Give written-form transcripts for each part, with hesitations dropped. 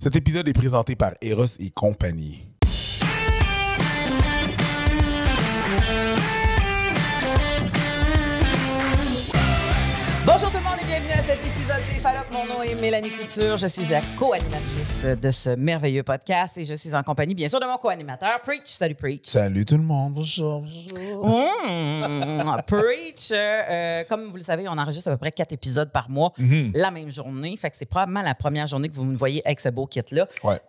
Cet épisode est présenté par Eros et compagnie. Bonjour tout le monde et bienvenue à cet épisode des Fallops. Mon nom est Mélanie Couture. Je suis la co-animatrice de ce merveilleux podcast et je suis en compagnie, bien sûr, de mon co-animateur, Preach. Salut, Preach. Salut tout le monde, bonjour. Preach, comme vous le savez, on enregistre à peu près 4 épisodes par mois, la même journée. Fait que c'est probablement la première journée que vous me voyez avec ce beau kit-là. Ouais.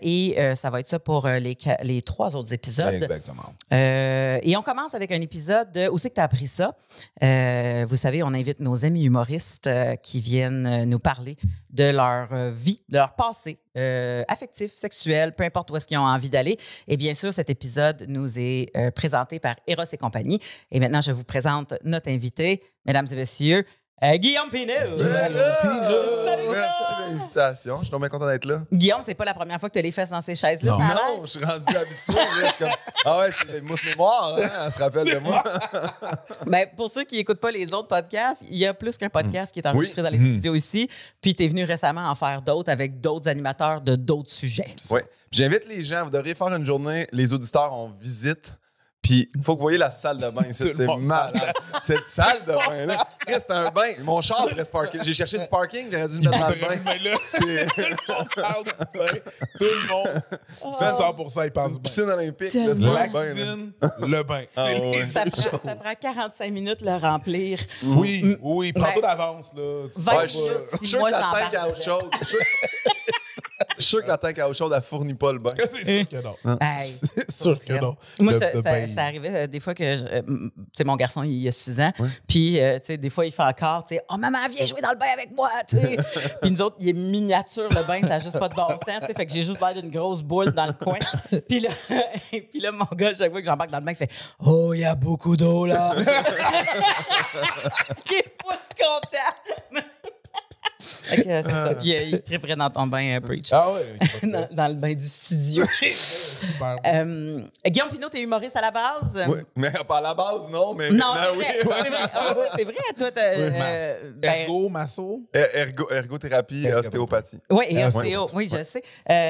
Et ça va être ça pour les 3 autres épisodes. Exactement. Et on commence avec un épisode de Où c'est que tu as appris ça? Vous savez, on invite nos amis humoristes qui viennent nous parler de leur vie, de leur passé affectif, sexuel, peu importe où est-ce qu'ils ont envie d'aller. Et bien sûr, cet épisode nous est présenté par Eros et compagnie. Et maintenant, je vous présente notre invité, mesdames et messieurs, Guillaume Pinault. Salut, Pinault. Merci de l'invitation. Je suis donc bien content d'être là. Guillaume, c'est pas la première fois que tu as les fesses dans ces chaises-là, ça a l'air? Non, je suis rendu habitué. Là, je suis comme, ah ouais, c'est mousse mémoire. Hein? Elle se rappelle de moi. Ben, pour ceux qui n'écoutent pas les autres podcasts, il y a plus qu'un podcast qui est enregistré dans les studios ici. Puis tu es venu récemment en faire d'autres avec d'autres animateurs de d'autres sujets. Oui. J'invite les gens. Vous devriez faire une journée. Les auditeurs, on visite. Puis, il faut que vous voyez la salle de bain. C'est malade. Cette salle de bain-là. C'est un bain. Mon char reste parké. J'ai cherché du parking, j'aurais dû me mettre dans le bain. Mais là, tout le monde, 100% il parle du bain. Piscine olympique. Tellement. Là, c'est pas La le bain. Là. cuisine, le bain. Ah, C'est ouais. les Ça deux prend, choses. ça prend 45 minutes le remplir. Oui, prends Ben, tout d'avance. Là. Tu 20 sais Ouais, pas. minutes, je suis si sûr moi que la j'embarque tank à eau dedans. chaude. Je suis sûr que la tank à eau chaude, elle fournit pas le bain. C'est sûr que non. Hey, C'est sûr que non. moi, Le bain. ça arrivait des fois que, tu sais, mon garçon, il a 6 ans, puis, tu sais, des fois, il fait encore, tu sais, « Oh, maman, viens jouer dans le bain avec moi! » tu sais. Puis nous autres, il est miniature, le bain, ça n'a juste pas de bon sens, tu sais, fait que j'ai juste l'air d'une grosse boule dans le coin. Puis là, mon gars, chaque fois que j'embarque dans le bain, il fait « Oh, il y a beaucoup d'eau, là! » Il est pas content! Fait que, c'est ça, il triperait dans ton bain, Preach. Ah ouais. Dans le bain du studio. Super. Guillaume Pinault, t'es humoriste à la base? Oui, mais pas à la base, non. Mais Non, maintenant, c'est vrai. C'est vrai. Ah ouais, c'est vrai. Toi, Ergo, masso. Ergothérapie et ostéopathie. oui, et Ah, ostéo. ouais. Oui, je sais.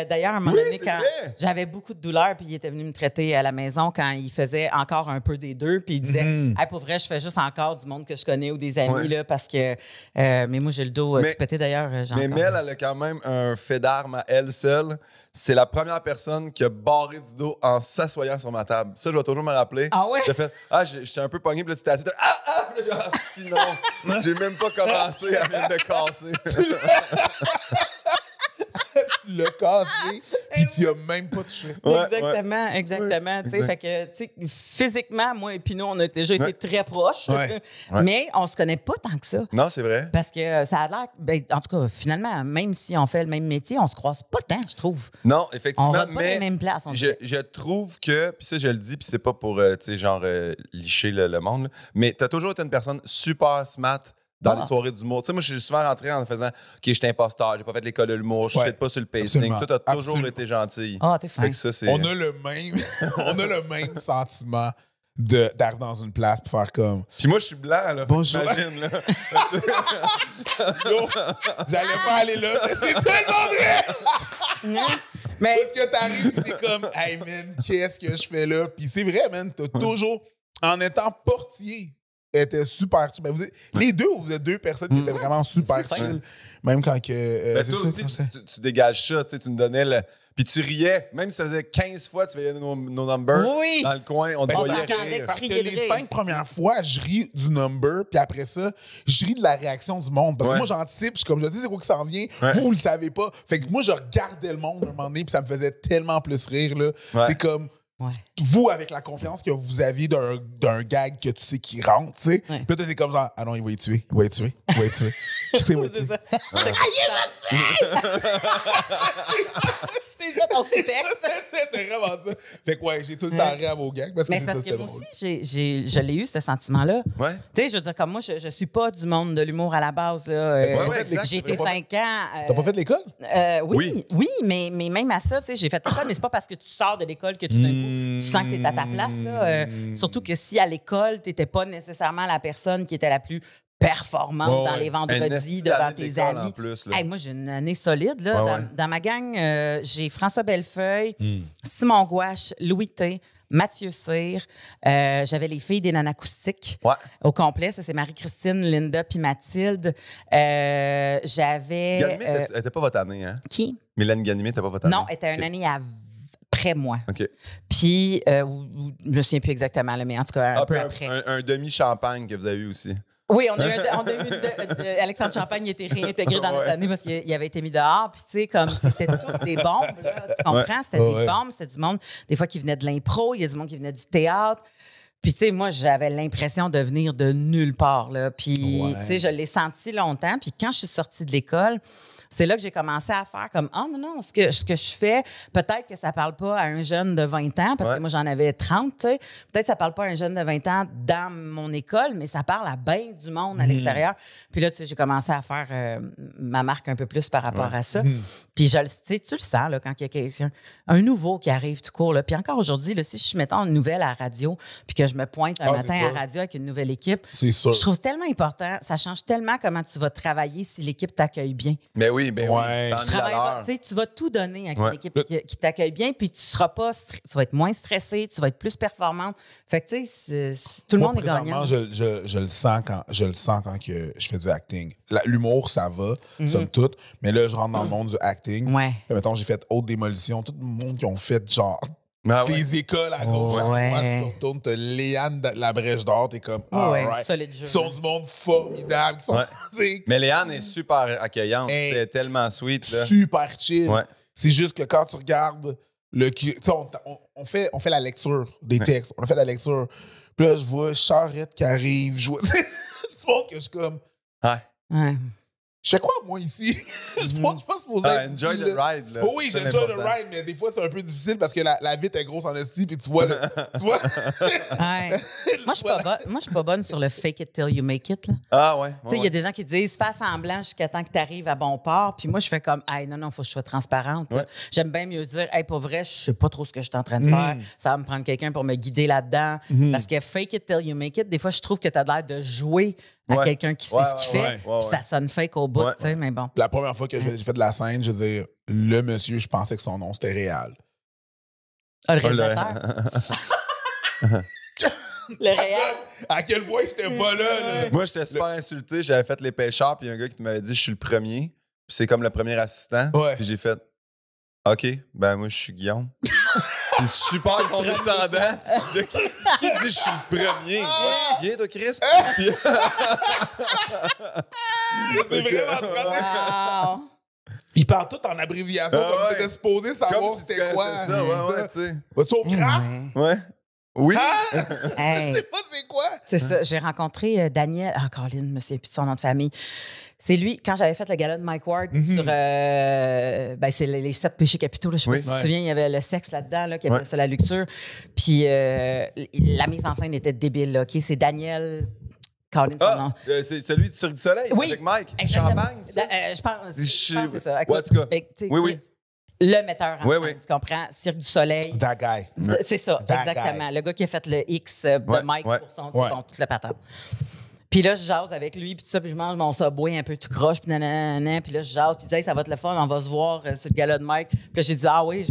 D'ailleurs, à un moment Oui, donné, c'est quand vrai. j'avais beaucoup de douleurs, puis il était venu me traiter à la maison quand il faisait encore un peu des deux, puis il disait hey, pour vrai, je fais juste encore du monde que je connais ou des amis, Ouais. là, parce que. Mais moi, j'ai le dos Mais- tout pété d'ailleurs. J'ai Mais encore- Mel, elle a quand même un fait d'arme à elle seule. C'est la première personne qui a barré du dos en s'assoyant sur ma table. Ça, je vais toujours me rappeler. Ah ouais? J'ai fait j'étais un peu pogné, puis là, tu t'es assis. Puis là, j'ai dit, non. J'ai même pas commencé, elle vient de casser. Tu l'as cassé, puis tu as même pas touché. Ouais, Exactement, exactement. Tu sais, exact. fait que, tu sais, physiquement, moi et Pinot, on a déjà été très proches, Ouais, mais on se connaît pas tant que ça. Non, c'est vrai. Parce que ça a l'air, ben, en tout cas, finalement, même si on fait le même métier, on se croise pas tant, je trouve. Non, On effectivement. va pas dans les Mais mêmes places. On je, dirait. je trouve que, puis ça, je le dis, puis c'est pas pour, tu sais, genre, licher le monde, là, mais t'as toujours été une personne super smart dans les soirées d'humour. Tu sais, moi, je suis souvent rentré en faisant « OK, je suis imposteur, j'ai pas fait l'école de l'humour, je Ouais, suis pas sur le pacing. absolument, Toi, t'as toujours absolument. été gentil. Ah, t'es fin. Fait que ça, c'est... On a le même, on a le même sentiment d'arriver dans une place pour faire comme Puis moi, je suis blanc, là. Bonjour. Imagine, là. Yo, j'allais pas aller là, mais c'est tellement vrai! Mais Parce que t'arrives pis t'es comme hey man, qu'est-ce que je fais là? Puis c'est vrai, man, t'as toujours, en étant portier, était super chill. Ben, les deux, vous êtes deux personnes qui étaient vraiment super chill. Même quand que. Ben, c'est toi ça, aussi, quand tu dégages ça, tu sais, tu nous donnais le... Puis tu riais, même si ça faisait 15 fois, tu voyais nos numbers Oui. dans le coin, on te Ben, voyait t'entendais rire. parce que crier de les rire. 5 premières fois, je ris du number, puis après ça, je ris de la réaction du monde. Parce que Ouais. moi, j'anticipe, je suis comme, je sais c'est quoi qui s'en vient, Ouais. vous le savez pas. Fait que moi, je regardais le monde à un moment donné, puis ça me faisait tellement plus rire, là. Ouais. C'est comme, ouais. vous, avec la confiance que vous aviez d'un gag que tu sais qui rentre, tu sais. Ouais. Puis là, t'es comme genre, ah non, il va y tuer, il va y tuer, il va y tuer. Je sais, il va y C'est tuer. ça. C'est ça ton sous-texte. C'est vraiment ça. Fait que ouais, j'ai tout le temps ri à vos gags parce que Mais c'est c'est ça, parce que c'était moi drôle. aussi, je l'ai eu, ce sentiment-là. Ouais. Tu sais, je veux dire, comme moi, je suis pas du monde de l'humour à la base. Là. ouais, exact. J'ai été T'as pas 5 ans. T'as pas fait de l'école? Oui, mais même à ça, tu sais, j'ai fait l'école, mais c'est pas parce que tu sors de l'école que tout d'un coup, tu sens que tu es à ta place. Là. Surtout que si à l'école, tu n'étais pas nécessairement la personne qui était la plus performante dans les vendredis devant tes amis. Plus, hey, moi, j'ai une année solide. Là. Ouais, dans ma gang, j'ai François Bellefeuille, Simon Gouache, Louis T, Mathieu Cyr. J'avais les filles des Nanacoustiques au complet. Ça, c'est Marie-Christine, Linda puis Mathilde. J'avais... Ganimé, elle n'était pas votre année, hein? Qui? Mélanie Ganimé n'était pas votre année? Non, elle était une année après moi. OK. Puis, je me souviens plus exactement, là, mais en tout cas, un peu après. Un demi-champagne que vous avez eu aussi. Oui, on a eu Alexandre Champagne était réintégré dans notre année parce qu'il avait été mis dehors. Puis, tu sais, comme c'était toutes des bombes, là, tu comprends? C'était des bombes, c'était du monde, des fois qui venait de l'impro, il y a du monde qui venait du théâtre. Puis, tu sais, moi, j'avais l'impression de venir de nulle part, là. Puis, tu sais, je l'ai senti longtemps. Puis, quand je suis sortie de l'école, c'est là que j'ai commencé à faire comme « Ah, non, ce que je fais, peut-être que ça parle pas à un jeune de 20 ans, parce que moi, j'en avais 30, tu sais. Peut-être que ça parle pas à un jeune de 20 ans dans mon école, mais ça parle à bien du monde à l'extérieur. » Puis là, tu sais, j'ai commencé à faire ma marque un peu plus par rapport à ça. Puis, tu le sens, là, quand il y a quelqu'un, un nouveau qui arrive tout court, là. Puis encore aujourd'hui, là, si je mettons une nouvelle à la radio, puis que je me pointe un matin à la radio avec une nouvelle équipe, c'est sûr. Je trouve tellement important. Ça change tellement comment tu vas travailler si l'équipe t'accueille bien. Ben oui, ben oui. Tu vas tout donner avec une équipe qui t'accueille bien, puis tu seras pas, tu vas être moins stressé, tu vas être plus performante. Fait que, tu sais, tout le monde est gagnant. Je le sens quand que je fais du acting. L'humour, ça va, somme toute, mais là, je rentre dans le monde du acting. Ouais. Là, mettons, j'ai fait Haute Démolition. Tout le monde qui ont fait, genre, des écoles à gauche. Tu retournes, t'as Léane de la Brèche d'Or, t'es comme, solide jeu. Ils sont du monde formidable. Mais Léane est super accueillante. C'est tellement sweet. Là. Super chill. C'est juste que quand tu regardes on fait la lecture des textes. On a fait la lecture. Puis là, je vois Charrette qui arrive. Je vois du monde que je suis comme... Je fais quoi, moi, ici? Je suis pas supposé être enjoy the ride. Là. Oh oui, j'enjoy the ride, mais des fois, c'est un peu difficile parce que la vitre est grosse en esti, puis tu vois... tu vois? Moi, je suis pas bonne sur le fake it till you make it. Là. Ah ouais. Tu sais, il y a des gens qui disent fais semblant jusqu'à temps que tu arrives à bon port. Puis moi, je fais comme non, faut que je sois transparente. J'aime bien mieux dire pour vrai, je sais pas trop ce que je suis en train de faire. Ça va me prendre quelqu'un pour me guider là-dedans. Parce que fake it till you make it, des fois, je trouve que tu as l'air de jouer à quelqu'un qui sait ce qu'il fait. Puis ça sonne fake au bout, tu sais, mais bon. La première fois que j'ai fait de la scène, je veux dire, le monsieur, je pensais que son nom, c'était Réal. Ah, le réalisateur? Le Réal? À quel point j'étais pas là. Moi, j'étais super insulté. J'avais fait Les Pêcheurs, puis il y a un gars qui m'avait dit « Je suis le premier. » Puis c'est comme le premier assistant. Puis j'ai fait « OK, ben moi, je suis Guillaume. » Puis super condescendant. Qui dit « Je suis le premier. » Moi, chien, toi, Chris. Puis... C'est vraiment wow. Ils parlent tout en abréviation, comme si t'étais supposé savoir c'était quoi. C'est ça, tu sais. Vas-tu au craft? Oui. Je sais pas c'est quoi. C'est ça. J'ai rencontré Daniel. Ah, Caroline, je me souviens plus de son nom de famille. C'est lui, quand j'avais fait le gala de Mike Ward sur c'est les 7 péchés capitaux. Là, je sais pas si tu te souviens, il y avait le sexe là-dedans, là, qui appelait ça la luxure. Puis la mise en scène était débile. Là, c'est Daniel. Caroline, son nom. C'est celui de Cirque du Soleil avec Mike. Exactement. Champagne, ça? Je pense que c'est ça. En tout cas. Oui. Le metteur en scène, tu comprends? Cirque du Soleil. That guy. C'est ça, exactement. Le gars qui a fait le X de Mike pour son toute la patente. Puis là, je jase avec lui, puis tout ça, puis je mange mon Subway un peu tout croche, puis nanana, puis là, je jase, puis il dit hey, ça va être le fun, on va se voir sur le gala de Mike. Puis là, j'ai dit ah oui,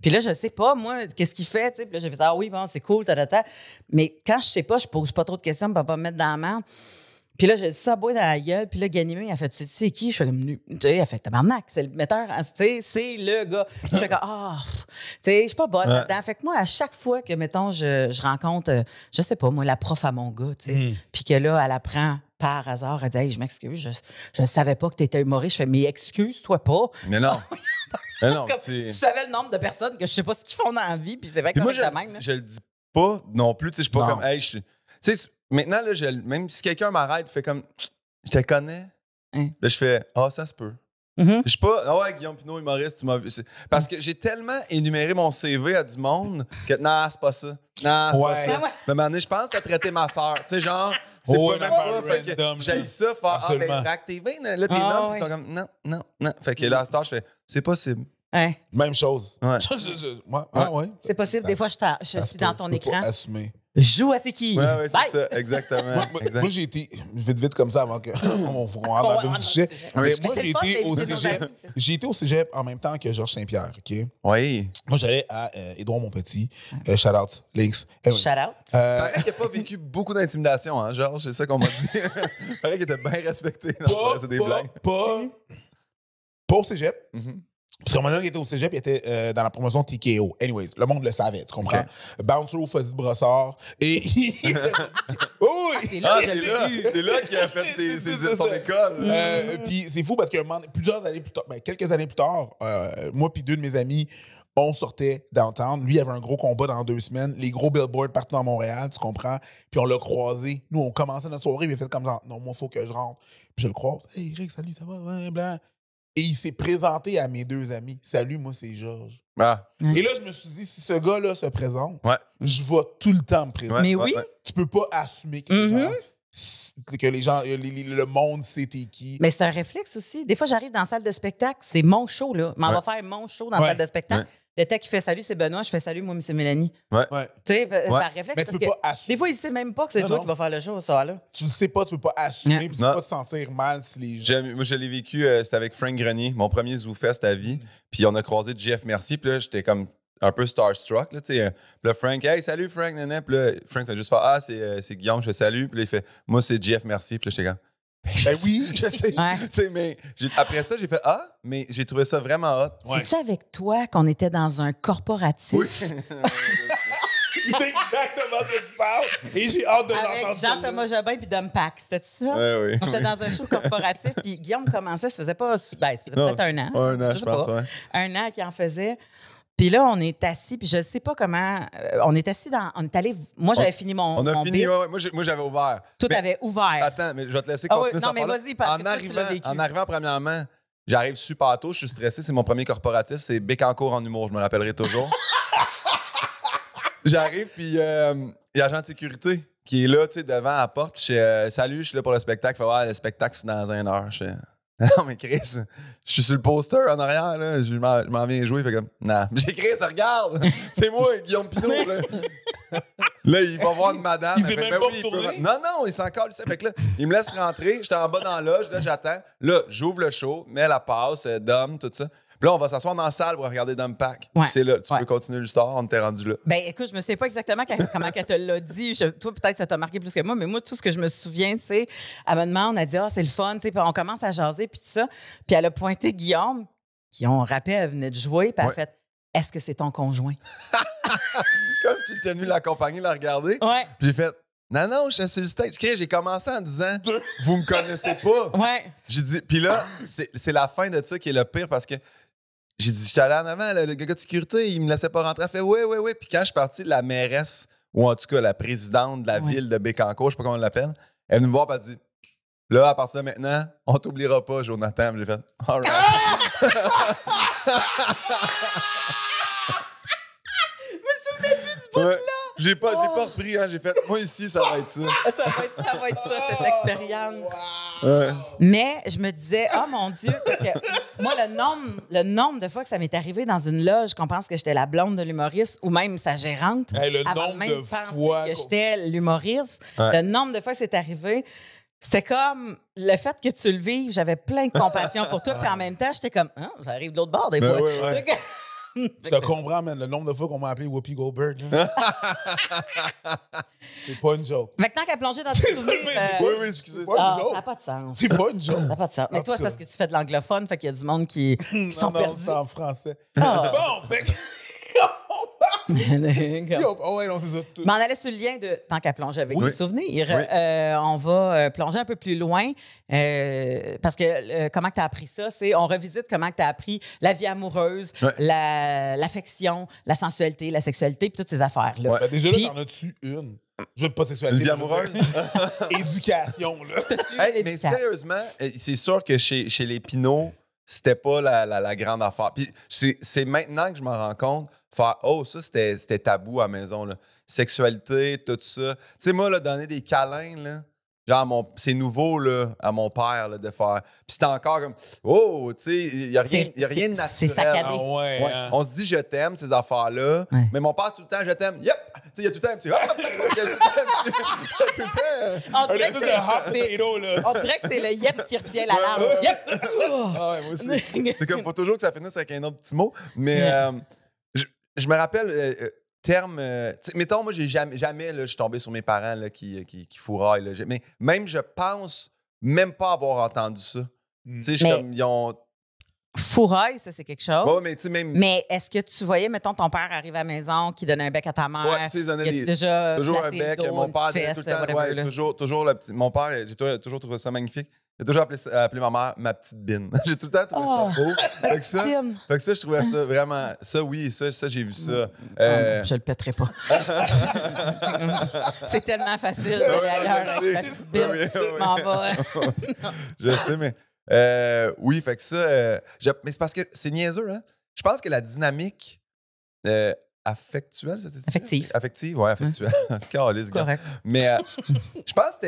puis là, je sais pas, moi, qu'est-ce qu'il fait, tu sais. Puis là, j'ai fait ah oui, bon, c'est cool, Mais quand je sais pas, je pose pas trop de questions pour pas me mettre dans la merde. Puis là, j'ai dit Subway dans la gueule, puis là, Ganimé, il a fait tu sais qui? Je fais comme tu sais, il a fait tabarnak, c'est le metteur, tu sais, c'est le gars. Je fais comme tu sais, je suis pas bonne là-dedans. Fait que moi, à chaque fois que, mettons, je rencontre, je sais pas, moi, la prof à mon gars, tu sais, puis que là, elle apprend par hasard, elle dit hey, je m'excuse, je savais pas que tu étais humoriste. Je fais mais excuse-toi pas. Mais non. Mais non, si tu savais le nombre de personnes que je sais pas ce qu'ils font dans la vie, puis c'est vrai que moi, je le dis pas non plus, tu sais, je suis pas comme hey, tu sais, maintenant, là, même si quelqu'un m'arrête, fait comme je te connais, là, je fais ça se peut. Je suis pas Guillaume Pinot, humoriste, tu m'as vu. Parce que j'ai tellement énuméré mon CV à du monde que non, c'est pas ça. Non, c'est pas ça. Mais à un moment donné, je pense que t'as traité ma soeur. Tu sais, genre, c'est pas même pas. Fait que j'ai ça, faire ben, Rack TV, là, tes noms, puis ils sont comme non. Fait que là, à ce temps, je fais c'est possible. Ouais. Même chose. Ouais. Ouais. C'est possible. Des fois, je suis dans ton écran. Assumer. Joue à c'est qui? Ouais, c'est ça, exactement. Moi, j'ai été vite comme ça avant qu'on rentre dans le sujet. Mais moi, j'ai été au cégep en même temps que Georges Saint-Pierre, OK? Oui. Moi, j'allais à Édouard-Montpetit. Shout out, Links. Shout out. Paraît qu'il n'a pas vécu beaucoup d'intimidation, hein, Georges? C'est ça qu'on m'a dit. Paraît qu'il était bien respecté. C'est des blagues. Pas au cégep. Mhm. Parce qu'à un moment donné, il était au cégep, il était dans la promotion TKO. Anyways, le monde le savait, tu comprends? Okay. Bouncer au fusil de brossard. Et C'est là, c'est là qu'il a fait son école. Puis c'est fou parce que plusieurs années plus tard, quelques années plus tard, moi puis deux de mes amis, on sortait downtown. Lui, il avait un gros combat dans 2 semaines. Les gros billboards partout dans Montréal, tu comprends? Puis on l'a croisé. Nous, on commençait notre soirée, il a fait comme ça. Non, moi, il faut que je rentre. Puis je le croise. Hey, Rick, salut, ça va? Ouais, blanc. Et il s'est présenté à mes 2 amis. Salut, moi, c'est Georges. Ah. Et là, je me suis dit, si ce gars-là se présente, Ouais. je vais tout le temps me présenter. Mais oui. Tu peux pas assumer que les gens, le monde sait t'es qui. Mais c'est un réflexe aussi. Des fois, j'arrive dans la salle de spectacle, c'est mon show, là. Mais on va faire mon show dans la salle de spectacle. Ouais. Le temps qui fait salut, c'est Benoît. Je fais salut, moi, c'est Mélanie. Ouais. Tu sais, par réflexe. Mais tu parce peux que pas assumer. des fois, il sait même pas que c'est toi qui vas faire le show, ça, là. Tu le sais pas, tu peux pas assumer, Ouais. puis tu peux pas te sentir mal si les gens. Moi, je l'ai vécu, c'était avec Frank Grenier, mon premier ZooFest à vie. Puis on a croisé Jeff Merci. Puis là, j'étais comme un peu starstruck. Là, tu sais. Puis là, Frank, hey, salut Frank, nanana. Puis là, Frank fait juste faire, ah, c'est Guillaume, je fais salut. Puis là, il fait, moi, c'est Jeff Merci. Puis là, j'étais comme, Ben oui, je sais. Ouais. Tu sais, mais après ça, j'ai fait, ah, mais j'ai trouvé ça vraiment hot. Ouais. C'est-tu avec toi qu'on était dans un corporatif? Oui. C'est exactement ce que tu parles. Et j'ai hâte de l'entendre. Avec Jean-Thomas Jobin puis Dumpack. C'était ça? Oui. On était dans un show corporatif, puis Guillaume commençait, ça faisait pas. Ben, ça faisait peut-être un an. Un an, je sais pense, pas. ouais. Un an qu'il en faisait. Puis là, on est assis, puis je sais pas comment. On est assis dans. On est allé. Moi, j'avais fini mon. On a mon fini, bit. ouais. Moi, j'avais ouvert. Tout Mais- avait ouvert. Attends, mais je vais te laisser Ah continuer oui, cette non, mais affaire-là. vas-y, parce que toi, tu l'as vécu. En arrivant, premièrement, j'arrive super tôt, je suis stressé, c'est mon premier corporatif, c'est Bécancour en humour, je me rappellerai toujours. J'arrive, puis il y a l'agent de sécurité qui est là, tu sais, devant la porte. Je fais, salut, je suis là pour le spectacle. Il fait, ouais, le spectacle, c'est dans 1 heure. Je fais, non, mais Chris, je suis sur le poster en arrière, là. Je m'en viens jouer. Il fait comme, non. J'ai Chris, regarde, c'est moi, Guillaume Pinot, là. Là, il va voir une madame. Il elle s'est fait, même ben pas oui, retourné? Non, il s'en colle. Fait que là, il me laisse rentrer. J'étais en bas dans la loge. Là, j'attends. Là, j'ouvre le show, mets la passe, Dom, tout ça. Puis là, on va s'asseoir dans la salle pour regarder Dom Pack. Ouais. C'est là. Tu Ouais. peux continuer l'histoire. On t'est rendu là. Ben, écoute, je me souviens pas exactement comment qu'elle te l'a dit. Toi, peut-être, ça t'a marqué plus que moi, mais moi, tout ce que je me souviens, c'est, elle me demande, elle dit, c'est le fun, tu sais, puis on commence à jaser, puis tout ça. Puis elle a pointé Guillaume, qui, on rappelle, elle venait de jouer, puis elle a fait, est-ce que c'est ton conjoint? Comme si j'étais venu l'accompagner, la regarder. Ouais. Puis j'ai fait, non, je suis sur le stage. J'ai commencé en disant, vous me connaissez pas. Ouais. J'ai dit, puis là, c'est la fin de ça qui est le pire parce que j'ai dit, j'étais allé en avant, le gars de sécurité, il me laissait pas rentrer. Elle fait, oui. Puis quand je suis parti, la mairesse, ou en tout cas la présidente de la ville de Bécancour, je sais pas comment on l'appelle, elle est venue me voir et elle dit, là, à partir de maintenant, on t'oubliera pas, Jonathan. Puis j'ai fait, all right. Ouais. Je l'ai pas repris, hein. J'ai fait, moi ici, ça va être ça. Ça va être ça, cette expérience. Ouais. Mais je me disais, oh mon Dieu, parce que moi, le nombre de fois que ça m'est arrivé dans une loge qu'on pense que j'étais la blonde de l'humoriste ou même sa gérante, Hey, le avant nombre même de penser fois que j'étais l'humoriste, Ouais. le nombre de fois que c'est arrivé, c'était comme le fait que tu le vives, j'avais plein de compassion pour toi, puis en même temps, j'étais comme, ça arrive de l'autre bord des Ben fois. ouais. Je te comprends, man. Le nombre de fois qu'on m'a appelé Whoopi Goldberg. là. C'est pas une joke. Fait que tant qu'à plonger dans tes souvenirs, Oui, excusez. C'est pas une ça joke. n'a pas de sens. C'est pas une joke. Ça n'a pas de sens. Mais En toi, tout c'est parce cas. que tu fais de l'anglophone, fait qu'il y a du monde qui sont Non, perdus. c'est en français. Ah. Bon, fait que... Comme- Oh ouais, non, c'est ça. Tout. Mais on allait sur le lien de tant qu'à plonger avec Oui. les souvenirs. Oui. On va plonger un peu plus loin parce que comment tu as appris ça, c'est on revisite comment tu as appris la vie amoureuse, Ouais. l'affection, la sensualité, la sexualité, puis toutes ces affaires-là. Ouais. Ben, déjà, Puis- là, t'en as-tu une? Je veux pas sexualité. Une vie mais je veux amoureuse? dire, Éducation, là. Hey, mais sérieusement, c'est sûr que chez les Pinots, c'était pas la grande affaire. Puis c'est maintenant que je m'en rends compte, faire ça, c'était tabou à la maison. Là. Sexualité, tout ça. Tu sais, moi, là, donner des câlins, là, genre, c'est nouveau là, à mon père là, de faire. Puis c'était encore comme, oh, tu sais, il n'y a rien de naturel. C'est saccadé. Ah ouais, Ouais. hein. On se dit je t'aime, ces affaires-là. Ouais. Mais mon père, c'est tout le temps je t'aime. Yep! Tu sais, il y a tout le temps un petit. Il y a tout le temps. On Un dirait espèce que de hot c'est- potato, là. on dirait que c'est le yep qui retient la larme. Ouais. Yep! Oh. Ah ouais, moi aussi. C'est comme, faut toujours que ça finisse avec un autre petit mot. Mais je me rappelle, terme. Tu sais, mettons, moi, j'ai jamais là, je suis tombé sur mes parents là, qui fourraillent. Là. Mais même, je pense même pas avoir entendu ça. Tu sais, je suis Mais- comme, ils ont. Fourraille, ça, c'est quelque chose. Ouais, mais tu sais, même. Mais est-ce que tu voyais, mettons, ton père arrive à la maison, qui donne un bec à ta mère? Ouais, tu sais, ils donnaient y a-tu des- déjà toujours un flatté le bec. dos, Mon une père, petite tout le fesse, temps, whatever, ouais, là? toujours le petit. Mon père, j'ai toujours trouvé ça magnifique. Il a toujours appelé ma mère ma petite bine. J'ai tout le temps trouvé Oh, ça beau. Fait que ça, Tim. fait que ça, je trouvais ça vraiment. Ça, oui, ça j'ai vu ça. Je le pèterai pas. C'est tellement facile d'aller ailleurs avec la petite bille. Oui, oui. Je m'en vais. Je sais, mais. Oui, fait que ça. Mais c'est parce que c'est niaiseux, hein? Je pense que la dynamique affectuelle, ça, c'est Affective. Affective, ouais, affectuelle. Calisse, gars. Correct. Mais je pense que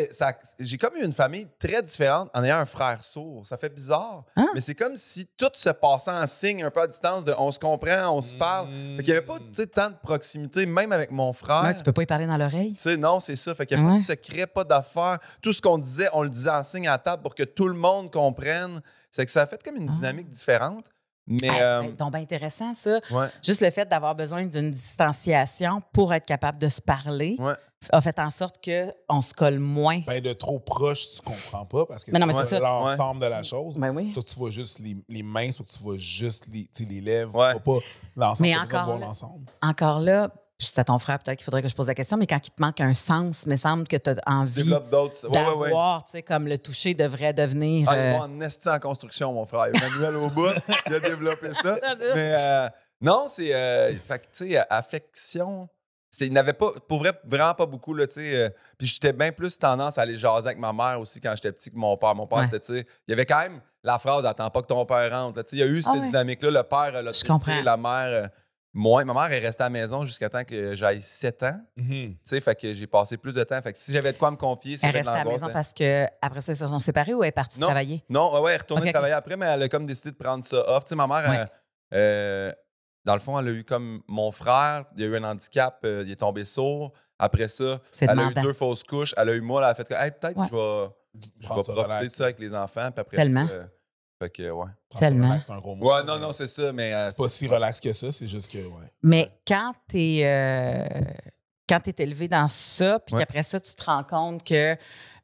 j'ai comme eu une famille très différente en ayant un frère sourd. Ça fait bizarre, Ah. mais c'est comme si tout se passait en signe un peu à distance de on se comprend, on se parle. Fait qu'il n'y avait pas tant de proximité, même avec mon frère. Ouais, tu peux pas y parler dans l'oreille? Tu sais, non, c'est ça. Fait qu'il n'y a pas Ouais. de secret, pas d'affaires. Tout ce qu'on disait, on le disait en signe à la table pour que tout le monde comprenne. C'est que ça a fait comme une dynamique différente. Mais. Ah, c'est donc bien intéressant, ça. Ouais. Juste le fait d'avoir besoin d'une distanciation pour être capable de se parler Ouais. a fait en sorte qu'on se colle moins. Ben, de trop proche, tu comprends pas parce que Mais non, mais c'est c'est ça. l'ensemble de la chose. Ben oui. Toi, tu vois juste les mains, soit tu vois juste les lèvres, Ouais. tu vois pas l'ensemble. Mais t'as besoin de encore voir là- l'ensemble. Encore là, c'est à ton frère peut-être qu'il faudrait que je pose la question, mais quand il te manque un sens, il me semble que tu as envie Développe d'autres. Ouais, ouais, ouais. d'avoir, tu sais, comme le toucher devrait devenir... Ah, il est en esti en construction, mon frère. Manuel au bout, il a développé ça. Mais non, c'est. Fait que, tu sais, affection. Il n'avait pas, pour vrai, vraiment pas beaucoup, là, tu sais. Puis j'étais bien plus tendance à aller jaser avec ma mère aussi quand j'étais petit que mon père. Mon père, Ouais. c'était, tu sais, il y avait quand même la phrase « Attends pas que ton père rentre ». Tu sais, il y a eu cette Ah ouais. dynamique-là. Le père l'a Je comprends. traité, la mère, moins. Ma mère est restée à la maison jusqu'à temps que j'aille 7 ans. Tu sais, fait que j'ai passé plus de temps. Fait que si j'avais de quoi me confier, si Elle j'avais de restait à la l'angoisse, maison là- parce qu'après ça, ils se sont séparés ou elle est partie Non. travailler? Non, ouais, elle est retournée Ok, ok. travailler après, mais elle a comme décidé de prendre ça off. Tu sais, ma mère, dans le fond, elle a eu comme mon frère, il a eu un handicap, il est tombé sourd. Après ça, C'est elle a eu demandant. 2 fausses couches. Elle a eu moi, elle a fait que, hey, peut-être Ouais. que je vais Prendre ça profiter relax. de ça avec les enfants. Puis après Tellement. ça, fait que, ouais. Prendre ça Tellement. relax, c'est un gros mot. Ouais, non, c'est ça, mais. C'est pas si relax que ça, c'est juste que, ouais. Mais quand tu es élevé dans ça, puis Ouais. qu'après ça, tu te rends compte que,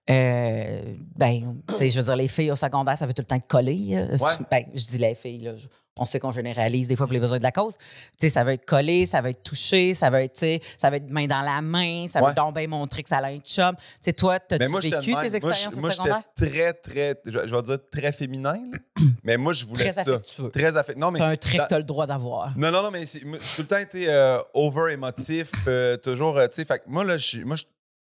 ben, tu sais, je veux dire, les filles au secondaire, ça veut tout le temps être collé. Ouais. Ben, je dis les filles, là, on sait qu'on généralise des fois pour les besoins de la cause. Tu sais, ça va être collé, ça va être touché, ça va être, tu sais, ça va être main dans la main, ça Ouais. va donc bien montrer que ça a un chum. Tu sais, toi, Mais t'as-tu moi, j'étais vécu de même. tes expériences moi, au secondaire? j'étais très, je vais dire très féminin, là. Mais moi, je voulais Très ça. affectueux. Très affectueux. Non, mais. T'as un trait dans- que t'as le droit d'avoir. Non, mais moi, j'ai tout le temps été over émotif, toujours, tu sais, fait que moi, là,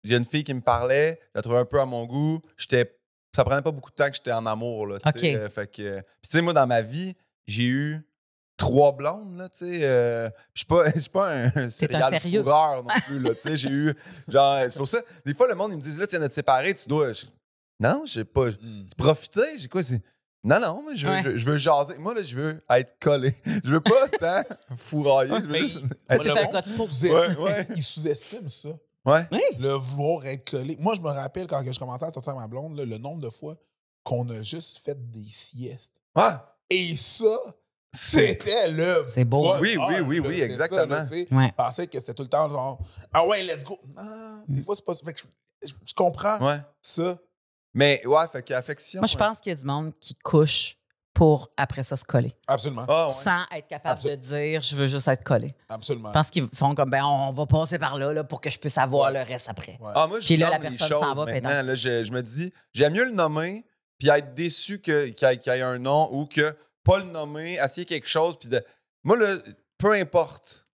il y a une fille qui me parlait, je la trouvais un peu à mon goût, ça prenait pas beaucoup de temps que j'étais en amour, là, tu sais, OK. fait que, puis tu sais, moi, dans ma vie, j'ai eu 3 blondes, là, tu sais, je suis pas un serial sérieux. fourreur non plus, là, tu sais, j'ai eu, genre, c'est pour ça, des fois, le monde, ils me disent, là, tu viens de te séparer, tu dois, non, j'ai pas, profiter, j'ai quoi, c'est... Non, mais je veux jaser. Moi, là, je veux être collé. Je veux pas tant fourrailler. Je veux Mais juste moi, être... le un monde cas de faux. Ouais. il sous-estime ça. Ouais. Le vouloir être collé. Moi, je me rappelle quand je commençais à sortir avec ma blonde, là, le nombre de fois qu'on a juste fait des siestes. Ouais. Et ça, c'était le. C'est beau. bonheur, Oui, là, oui, c'était exactement. ça, là, tu sais. Ouais. Je pensais que c'était tout le temps genre, ah ouais, let's go. Non, des fois, c'est pas ça. Fait que je comprends Ouais. ça. Mais ouais, fait qu'affection. Moi, je pense qu'il y a du monde qui couche pour, après ça, se coller. Absolument. Ah, ouais. Sans être capable de dire, je veux juste être collé. Absolument. Je pense qu'ils font comme, ben, on va passer par là, pour que je puisse avoir Ouais. le reste après. Ouais. Ah, moi, je Puis là, la nomme les personne s'en choses va, puis maintenant. elle est Là, je me dis, j'aime mieux le nommer puis être déçu qu'il y ait un nom ou que pas le nommer, essayer quelque chose. Puis moi, là, peu importe.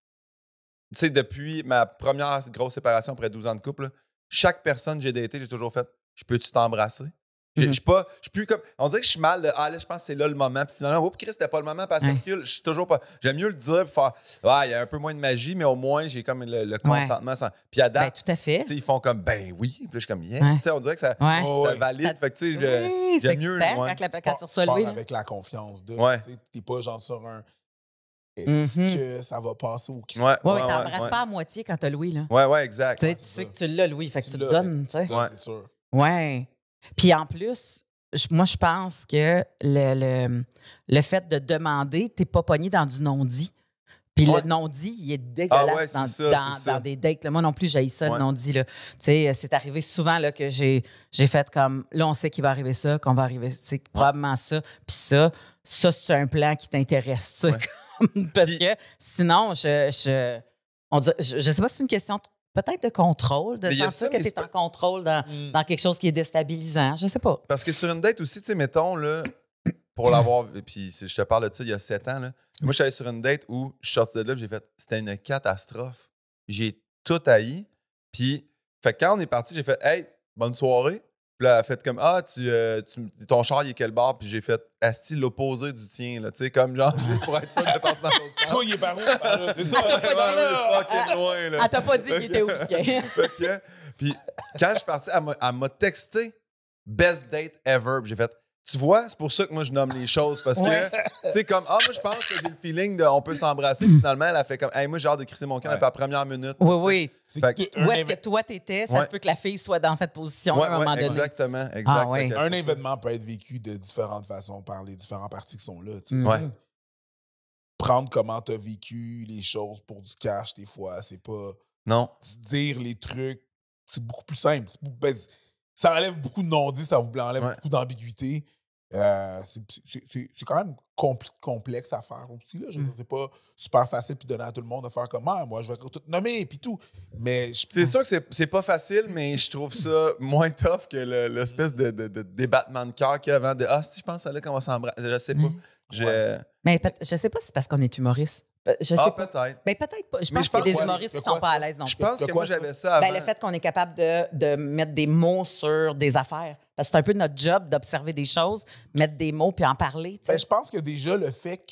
Tu sais, depuis ma première grosse séparation après 12 ans de couple, là, chaque personne que j'ai daté, j'ai toujours fait, je peux-tu t'embrasser? Je suis plus comme. On dirait que je suis mal de là, je pense que c'est là le moment. Puis finalement, Chris, c'était pas le moment, puis elle recule. Je suis toujours pas. J'aime mieux le dire, puis faire. Ouais, il y a un peu moins de magie, mais au moins, j'ai comme le consentement. Puis à date, tout à fait. Ils font comme, ben oui. Puis là, je suis comme, yeah. On dirait que ça valide. Fait que, tu sais, j'aime mieux. Quand tu reçois Louis. Avec la confiance de. T'es pas genre sur un. Est-ce que ça va passer au cul? T'embrasses pas à moitié quand t'as Louis, là. Ouais, exact. Tu sais que tu l'as, Louis, fait que tu le donnes, tu sais. C'est sûr. Ouais. Puis en plus, moi, je pense que le fait de demander, t'es pas pogné dans du non-dit. Puis le non-dit, il est dégueulasse dans des dates. Là, moi non plus, j'haïs ça, le non-dit. Tu sais, c'est arrivé souvent là, que j'ai fait comme, là, on sait qu'il va arriver ça, qu'on va arriver, tu sais, probablement ça. Puis ça, c'est un plan qui t'intéresse, tu sais. Parce que sinon, je sais pas si c'est une question peut-être de contrôle, de sentir que tu es en contrôle dans quelque chose qui est déstabilisant. Je sais pas. Parce que sur une date aussi, tu sais, mettons, là, pour l'avoir, puis je te parle de ça il y a 7 ans, là, moi, je suis allé sur une date où je suis sorti de là, puis j'ai fait, c'était une catastrophe. J'ai tout haï. Puis, fait que quand on est parti, j'ai fait, hey, bonne soirée. Puis là, elle a fait comme, ton char, il est quel bar? Puis j'ai fait, asti, l'opposé du tien, là, tu sais, comme genre, juste pour être sûr de partir dans l'autre sens. Toi, il est par où? C'est ça, fucking loin, là. Elle t'a pas dit qu'il était où le tien. Puis quand je suis parti, elle m'a texté, best date ever. Puis j'ai fait, tu vois, c'est pour ça que moi, je nomme les choses. Parce que, tu sais, comme, moi, je pense que j'ai le feeling de on peut s'embrasser. Puis finalement, elle a fait comme, hey, moi, j'ai hâte de crisser mon cœur depuis la première minute. Oui. Où est-ce que toi, t'étais? Ça se peut que la fille soit dans cette position à un moment donné. Exactement. Un événement peut être vécu de différentes façons par les différentes parties qui sont là. Prendre comment t'as vécu les choses pour du cash, des fois, c'est pas... Non. Dire les trucs, c'est beaucoup plus simple. Ça enlève beaucoup de non-dits, ça vous enlève beaucoup d'ambiguïté. C'est quand même complexe à faire aussi. Là. Je veux dire, c'est pas super facile puis donner à tout le monde de faire comme moi, je vais tout nommer puis tout. Mais c'est sûr que c'est pas facile, mais je trouve ça moins tough que l'espèce de débattement de cœur qu'il y a avant de si je pense à là qu'on va s'embrasser. Je sais pas. Mais je sais pas si c'est parce qu'on est humoriste. Je sais pas. Peut-être. Mais peut-être pas. Je pense qu'il y a des humoristes qui sont pas à l'aise non plus. Je pense que moi, j'avais ça avant. Le fait qu'on est capable de mettre des mots sur des affaires. Parce que c'est un peu notre job d'observer des choses, mettre des mots puis en parler. Je pense que déjà, le fait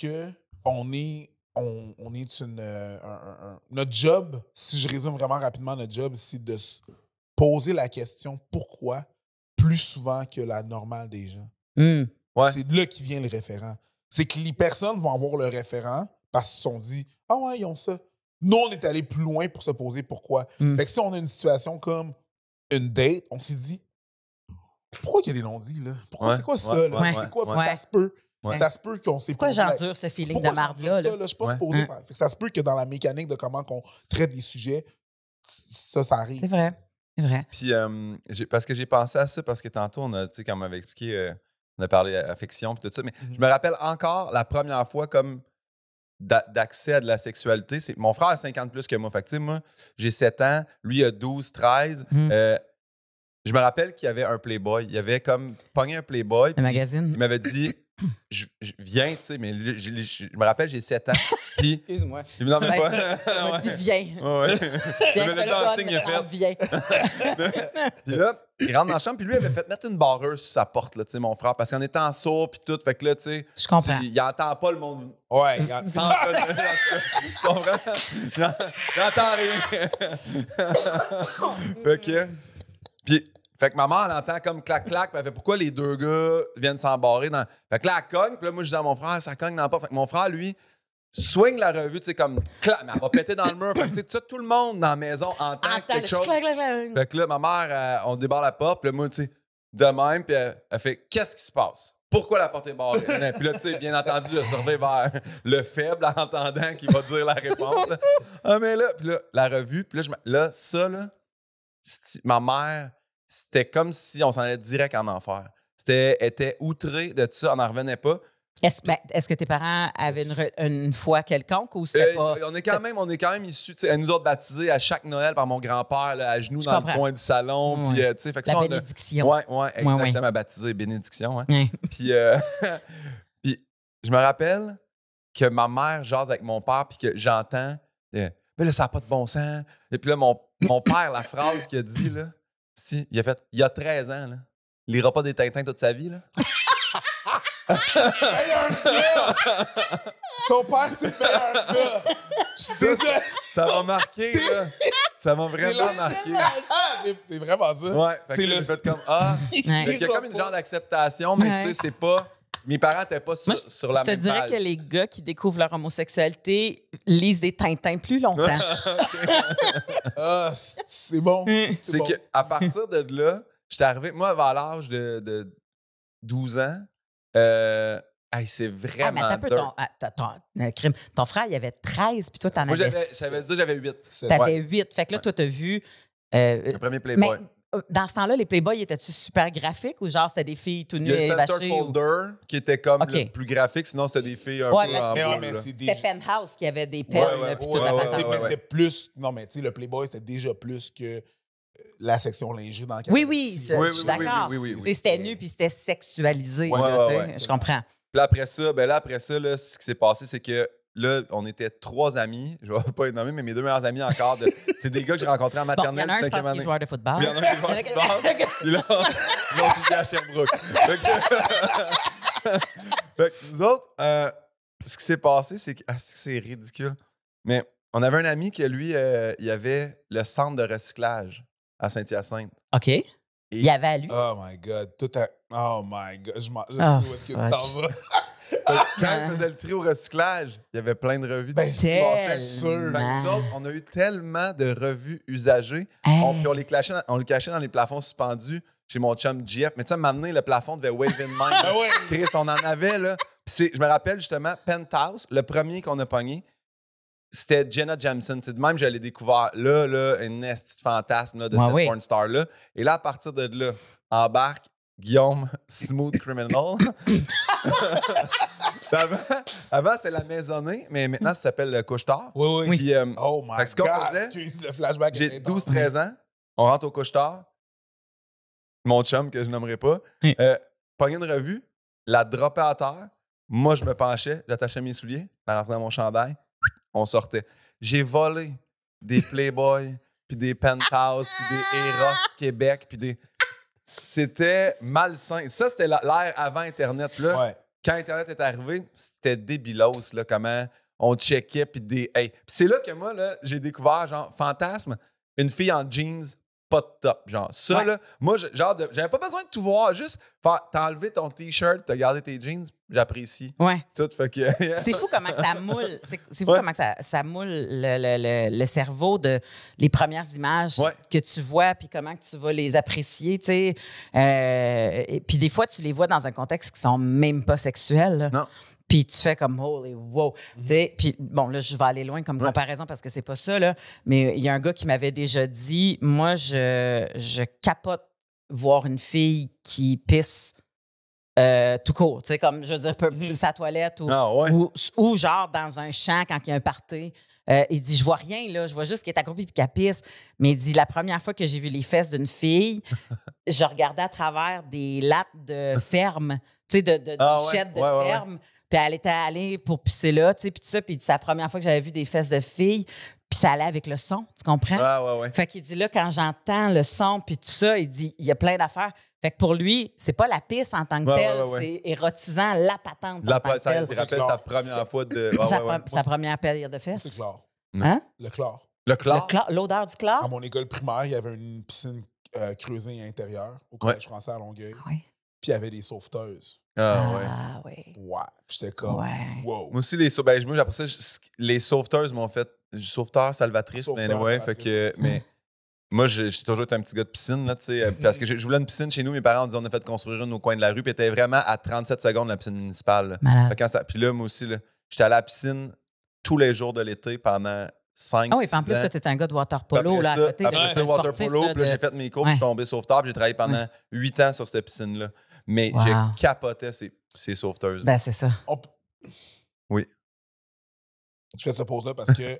qu'on est notre job, si je résume vraiment rapidement notre job, c'est de se poser la question pourquoi plus souvent que la normale des gens. C'est de là qu'il vient le référent. C'est que les personnes vont avoir le référent parce qu'ils se sont dit « Ah ouais, ils ont ça ». Nous, on est allé plus loin pour se poser pourquoi. Fait que si on a une situation comme une date, on s'est dit « Pourquoi il y a des non-dits, là? Pourquoi c'est quoi ça, là? C'est quoi? Ça se peut. Ça se peut qu'on s'est posé... Pourquoi j'endure ce feeling de marde-là? Je suis pas supposé faire. Fait que ça se peut que dans la mécanique de comment on traite les sujets, ça arrive. C'est vrai. C'est vrai. Puis, parce que j'ai pensé à ça, parce que tantôt, quand on m'avait expliqué, on a parlé affection et tout ça, mais je me rappelle encore la première fois comme d'accès à de la sexualité. Mon frère a 50 plus que moi. Fait que, moi, j'ai 7 ans, lui a 12, 13. Je me rappelle qu'il y avait un Playboy. Il avait comme pogné un Playboy. Un magazine. Il m'avait dit je viens, tu sais, mais je me rappelle, j'ai 7 ans. Puis, excuse-moi. Tu me pas? Il m'a dit viens. Tiens, je le signe, il a fait. Viens. Puis là, il rentre dans la chambre, puis lui, il avait fait mettre une barreuse sur sa porte, là, tu sais, mon frère, parce qu'en étant sourd, puis tout, fait que là, tu sais. Je comprends. Il n'entend pas le monde. Ouais, il comprends? Il n'entend rien. Fait que ma mère, elle entend comme clac-clac, puis elle fait pourquoi les deux gars viennent s'embarrer dans. Fait que là, elle cogne, puis là, moi, je dis à mon frère, ça cogne dans la porte. Fait que mon frère, lui, swing la revue, tu sais, comme clac, mais elle va péter dans le mur. Fait que, tu sais, tout le monde dans la maison entend quelque chose. Fait que là, ma mère, on débarre la porte, puis là, moi, tu sais, de même, puis elle fait qu'est-ce qui se passe? Pourquoi la porte est barrée? Puis là, tu sais, bien entendu, je surveille vers le faible en entendant qu'il va dire la réponse. Là. Ah, mais là, puis là, la revue, puis là, ça, là, ma mère. C'était comme si on s'en allait direct en enfer. Elle était outrée de tout ça, on n'en revenait pas. Est-ce que tes parents avaient une foi quelconque ou c'était pas... On est quand même issus, à nous autres baptisés à chaque Noël par mon grand-père, là, à genoux dans le coin du salon. Puis, fait que la bénédiction. Oui, exactement, baptisé, bénédiction. Hein. Puis, puis je me rappelle que ma mère jase avec mon père puis que j'entends « Mais là, ça n'a pas de bon sens. » Et puis là, mon père, la phrase qu'il a dit, là, il a fait « Il y a 13 ans, là. Il lira pas des Tintins toute sa vie, là. Meilleur gars! Ton père, c'est le meilleur gars! Ça m'a marqué, là. Ça m'a vraiment la- marqué. T'es vraiment ça. Ouais, fait C'est que là, le- j'ai fait comme Ah. Ouais. Fait qu'il y a comme une genre d'acceptation, mais Ouais. tu sais, c'est pas. Mes parents n'étaient pas Moi, sur la je te même dirais page. que les gars qui découvrent leur homosexualité lisent des Tintins plus longtemps. Ah, c'est bon. C'est bon. qu'à partir de là, j'étais arrivé, moi, vers l'âge de 12 ans, hey, c'est Ah, mais vraiment. attends un peu, crime. Ton frère, il avait 13, puis toi, t'en Moi, avais j'avais dit, j'avais 8. T'avais 8. Fait que là, toi, t'as vu... Le premier Playboy. mais dans ce temps-là, les Playboys, étaient-tu super graphiques ou genre c'était des filles tout Il nues y a le et Center vachées? Ou... Folder qui était comme Ok. le plus graphique, sinon c'était des filles un Ouais, peu mais en Mais ouais, boule, mais là. c'est C'était déjà... Penthouse qui avait des pelles, Ouais, puis ouais, toute la ouais, patente. mais c'était plus... Non, mais tu sais, le Playboy, c'était déjà plus que la section lingerie dans laquelle... Oui, oui, je Oui, suis oui, d'accord. oui. Tu sais, c'était nu puis c'était sexualisé. Ouais, là, ouais, tu sais. ouais. Je comprends. Puis là, après ça, là, ce qui s'est passé, c'est que là, on était 3 amis. Je vais pas les nommer, mais mes 2 meilleurs amis encore. C'est des gars que j'ai rencontrés en Bon, il y maternelle. en a un, je 5e pense, qui est année. joueur de football. Puis il y en a un qui est joueur de football. Puis là, ils ont fini à Sherbrooke. Fait que nous autres, ce qui s'est passé, c'est que c'est ridicule. Mais on avait un ami que lui, il avait le centre de recyclage à Saint-Hyacinthe. OK. Il y avait à lui. Oh my God. Oh my God. Je sais Oh, où est-ce que tu fuck. t'en vas. Fait que quand il faisait le tri au recyclage, il y avait plein de revues. Ben, c'est Tellement. sûr. Fait que nous autres, on a eu tellement de revues usagées. Hey. Puis on les cachait dans les plafonds suspendus chez mon chum GF. Mais tu sais, m'amener le plafond devait wave in mind. Ah ouais. Chris, on en avait, là. Puis je me rappelle justement, Penthouse, le premier qu'on a pogné, c'était Jenna Jameson. C'est de même que je l'ai découvert. Là, un esti de fantasme là, de Ouais, cette oui. porn star-là. Et là, à partir de là, embarque Guillaume Smooth Criminal. Avant, c'était la maisonnée, mais maintenant, ça s'appelle le couche-tard. Oui, oui. Puis, Oh my Fait que ce qu'on God. faisait, Excuse le flashback. j'ai est intense. 12-13 ans, on rentre au couche-tard. Mon chum, que je nommerai pas, pognait une revue, la droppait à terre. Moi, je me penchais, j'attachais mes souliers, la rentrais dans mon chandail, on sortait. J'ai volé des Playboy, puis des Penthouse, puis des Eros Québec, puis des... C'était malsain. Ça, c'était l'ère avant Internet, là. Ouais. Quand Internet est arrivé, c'était débilos, là, comment on checkait, puis des... Hey. Puis c'est là que moi, là, j'ai découvert, genre, fantasme, une fille en jeans, pas de top, genre. Ça, Ouais. là, moi, j'avais pas besoin de tout voir, juste faire, t'as enlevé ton T-shirt, t'as gardé tes jeans, j'apprécie. Ouais. Tout, fait que... C'est fou comment que ça moule. C'est fou Ouais. comment que ça moule le cerveau de les premières images Ouais. que tu vois, puis comment que tu vas les apprécier, tu sais. Et puis des fois, tu les vois dans un contexte qui sont même pas sexuels. Là. Non. Puis tu fais comme holy wow. Tu sais, puis bon, là, je vais aller loin comme comparaison parce que c'est pas ça, là. Mais il y a un gars qui m'avait déjà dit moi, je capote voir une fille qui pisse tout court. Tu sais, comme, je veux dire, sa toilette ou, Ah, ouais. ou genre dans un champ quand il y a un party. Il dit, je vois rien, là. Je vois juste qu'elle est accroupie puis qu'elle pisse. Mais il dit, la première fois que j'ai vu les fesses d'une fille, je regardais à travers des lattes de ferme, tu sais, de bichettes de ferme. Puis elle était allée pour pisser là, tu sais, puis tout ça. Puis c'est la première fois que j'avais vu des fesses de filles. Puis ça allait avec le son, tu comprends? Ouais. Fait qu'il dit, là, quand j'entends le son puis tout ça, il dit, il y a plein d'affaires. Fait que pour lui, c'est pas la pisse en tant que telle, c'est érotisant la patente en tant que Ça telle. me rappelle sa première fois de... Sa première période de C'est fesses. clair. Hein? Le chlore. Le chlore? L'odeur du chlore? À mon école primaire, il y avait une piscine creusée intérieure au collège français à Longueuil. Oui. Puis il y avait des sauveteuses. Ah, ouais. Ah, oui. Ouais. Puis j'étais comme, Ouais. wow. Moi aussi, après ça, les sauveteuses m'ont fait... Sauveteur, salvatrice, mais Sauveteur, anyway, fait salvatrice. que... Mais moi, j'ai toujours été un petit gars de piscine, là, tu sais, parce que je voulais une piscine chez nous. Mes parents ont dit on a fait construire une au coin de la rue, puis elle était vraiment à 37 secondes de la piscine municipale. Là. Malade. Puis là, moi aussi, là, j'étais allé à la piscine tous les jours de l'été pendant 5 Ah oui, puis en plus, ans. tu étais un gars de water polo, Après là, à ça, côté. après ça, water polo, puis là, j'ai fait mes cours, puis je suis tombé sauveteur, puis j'ai travaillé pendant 8 ans sur cette piscine-là. Mais Wow. j'ai capoté ces sauveteuses. Ben, c'est ça. Oui. Je fais cette pause-là parce que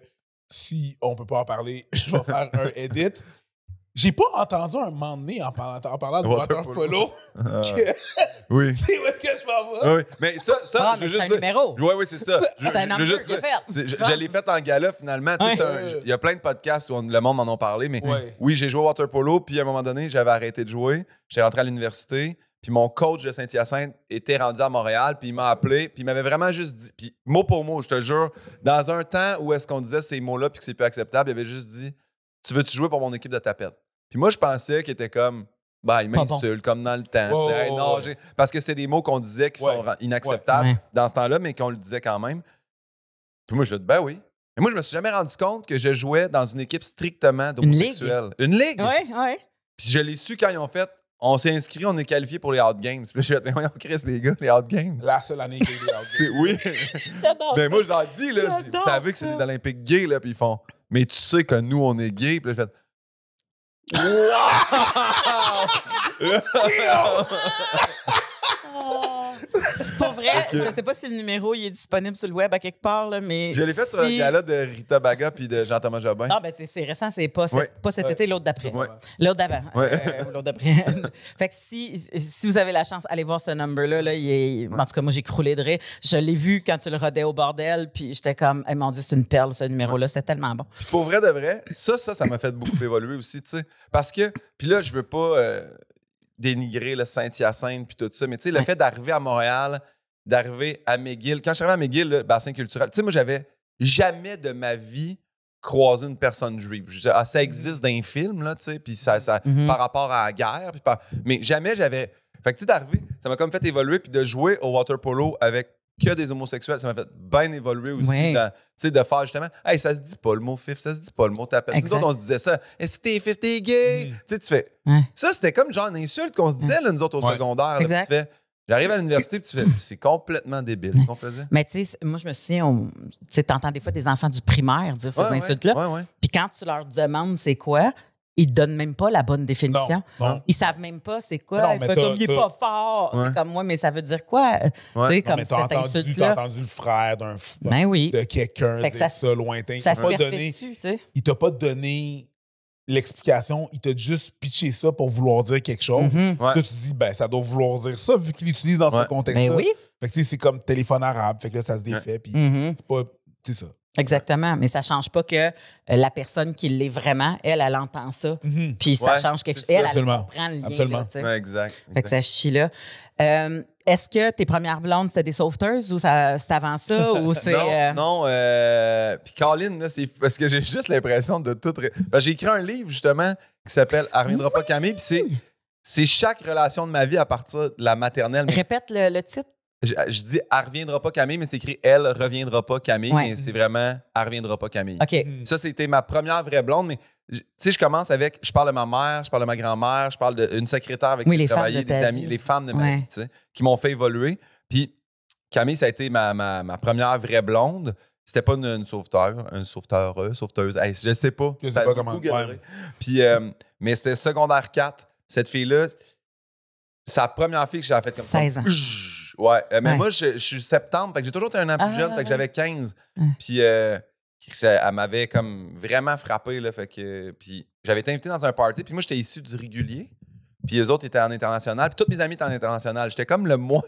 si on peut pas en parler, je vais faire un edit. J'ai pas entendu un moment donné en parlant de water polo. Oui. C'est où est-ce que je m'en vais? Oui. Mais ça Ah, je mais veux c'est juste un numéro. Oui, c'est ça. C'est un number juste que j'ai fait. je l'ai fait en gala, finalement. Tu sais, il y a plein de podcasts où le monde m'en a parlé, mais oui, j'ai joué au water polo, puis à un moment donné, j'avais arrêté de jouer. J'étais rentré à l'université, puis mon coach de Saint-Hyacinthe était rendu à Montréal, puis il m'a appelé, puis il m'avait vraiment juste dit, puis mot pour mot, je te jure, dans un temps où est-ce qu'on disait ces mots-là, puis que c'est plus acceptable, il avait juste dit « Tu veux-tu jouer pour mon équipe de tapette? » Puis moi, je pensais qu'il était comme... il m'insulte comme dans le temps. Parce que c'est des mots qu'on disait qui sont inacceptables dans ce temps-là, mais qu'on le disait quand même. Puis moi, je lui ai dit, oui. Mais moi, je me suis jamais rendu compte que je jouais dans une équipe strictement d'homosexuels. Une ligue? Oui. Puis je l'ai su quand ils ont fait, on s'est inscrit, on est qualifié pour les Out Games. Puis je me suis dit, Chris, les gars, les Out Games. La seule année qu'il y a eu les Out Games. Oui. J'adore Mais ça. moi, je leur dis, là, vous savez que c'est des Olympiques gays, là, puis ils font, mais tu sais que nous, on est gays. Puis là, je fais, Pour vrai, je sais pas si le numéro il est disponible sur le web à quelque part, là, mais. Je l'ai fait sur un gala de Rita Baga puis de Jean-Thomas Jobin. Ah, ben, c'est récent, c'est pas, pas cet été, l'autre d'après. Ouais. L'autre d'avant. Ouais. Ou l'autre d'après. Fait que si vous avez la chance, allez voir ce number-là. Là, en tout cas, moi, j'ai croulé de rire. Je l'ai vu quand tu le rodais au bordel, puis j'étais comme, hey, mon Dieu, c'est une perle, ce numéro-là. C'était tellement bon. Puis pour vrai de vrai, ça m'a fait beaucoup évoluer aussi, tu sais. Parce que, puis là, je veux pas dénigrer le Saint-Hyacinthe puis tout ça, mais tu sais, le fait d'arriver à Montréal, d'arriver à McGill. Quand je suis arrivé à McGill, le bassin culturel, tu sais, moi, j'avais jamais de ma vie croisé une personne juive. Je disais, ça existe dans les films, là, tu sais, puis ça par rapport à la guerre, mais jamais j'avais... Fait que, tu sais, d'arriver, ça m'a comme fait évoluer, puis de jouer au water polo avec que des homosexuels, ça m'a fait bien évoluer aussi, tu sais, de faire justement, hey, ça se dit pas le mot fif, ça se dit pas le mot tapette. Nous autres, on se disait ça, est-ce que t'es fif, t'es gay? Tu sais, tu fais, ça, c'était comme genre une insulte qu'on se disait, là, nous autres, au secondaire. Là, tu fais, j'arrive à l'université, puis tu fais, c'est complètement débile ce qu'on faisait. Mais tu sais, moi, je me souviens, tu sais, t'entends des fois des enfants du primaire dire ces insultes-là. Puis quand tu leur demandes c'est quoi, ils ne donnent même pas la bonne définition. Non. Ils savent même pas c'est quoi. Il fait comme il est pas fort. C'est comme moi, mais ça veut dire quoi? Tu sais, comme cette insulte-là. T'as entendu le frère de quelqu'un dire ça lointain. Ça se perpétue, tu sais. Il t'a pas donné l'explication, il t'a juste pitché ça pour vouloir dire quelque chose. Toi, tu te dis, ben, ça doit vouloir dire ça vu qu'il l'utilise dans ce contexte-là. Ben oui. Fait que, tu sais, c'est comme téléphone arabe. Fait que là, ça se défait. Puis c'est pas. C'est ça. Exactement. Mais ça ne change pas que la personne qui l'est vraiment, elle entend ça. Puis ça change quelque chose. Elle comprend le lien. Absolument. Là, exact. Fait que ça chie là. Est-ce que tes premières blondes, c'était des sauveteuses ou c'était avant ça? Ou c'est, Non. Puis Colin, là, c'est parce que j'ai juste l'impression de tout... J'ai écrit un livre, justement, qui s'appelle « Elle reviendra pas Camille », puis c'est chaque relation de ma vie à partir de la maternelle. Répète le titre. Je dis « Elle reviendra pas Camille », mais c'est écrit « Elle reviendra pas Camille », mais c'est vraiment « Elle reviendra pas Camille ». OK. Ça, c'était ma première vraie blonde, mais tu sais, je commence avec, je parle de ma mère, je parle de ma grand-mère, je parle d'une secrétaire avec qui j'ai travaillé, des amis, les femmes de ma vie, tu sais, qui m'ont fait évoluer. Puis Camille, ça a été ma première vraie blonde. C'était pas une sauveteuse. Hey, je sais pas. Je sais pas comment. Puis, mais c'était secondaire 4. Cette fille-là, c'est la première fille que j'ai faite comme 16 ans. Ouais. Mais moi, je suis septembre, fait que j'ai toujours été un an plus jeune, fait que j'avais 15. Puis elle m'avait comme vraiment frappé, là, fait que... Puis j'avais été invité dans un party, puis moi, j'étais issu du régulier. Puis eux autres étaient en international. Puis tous mes amis étaient en international. J'étais comme le moins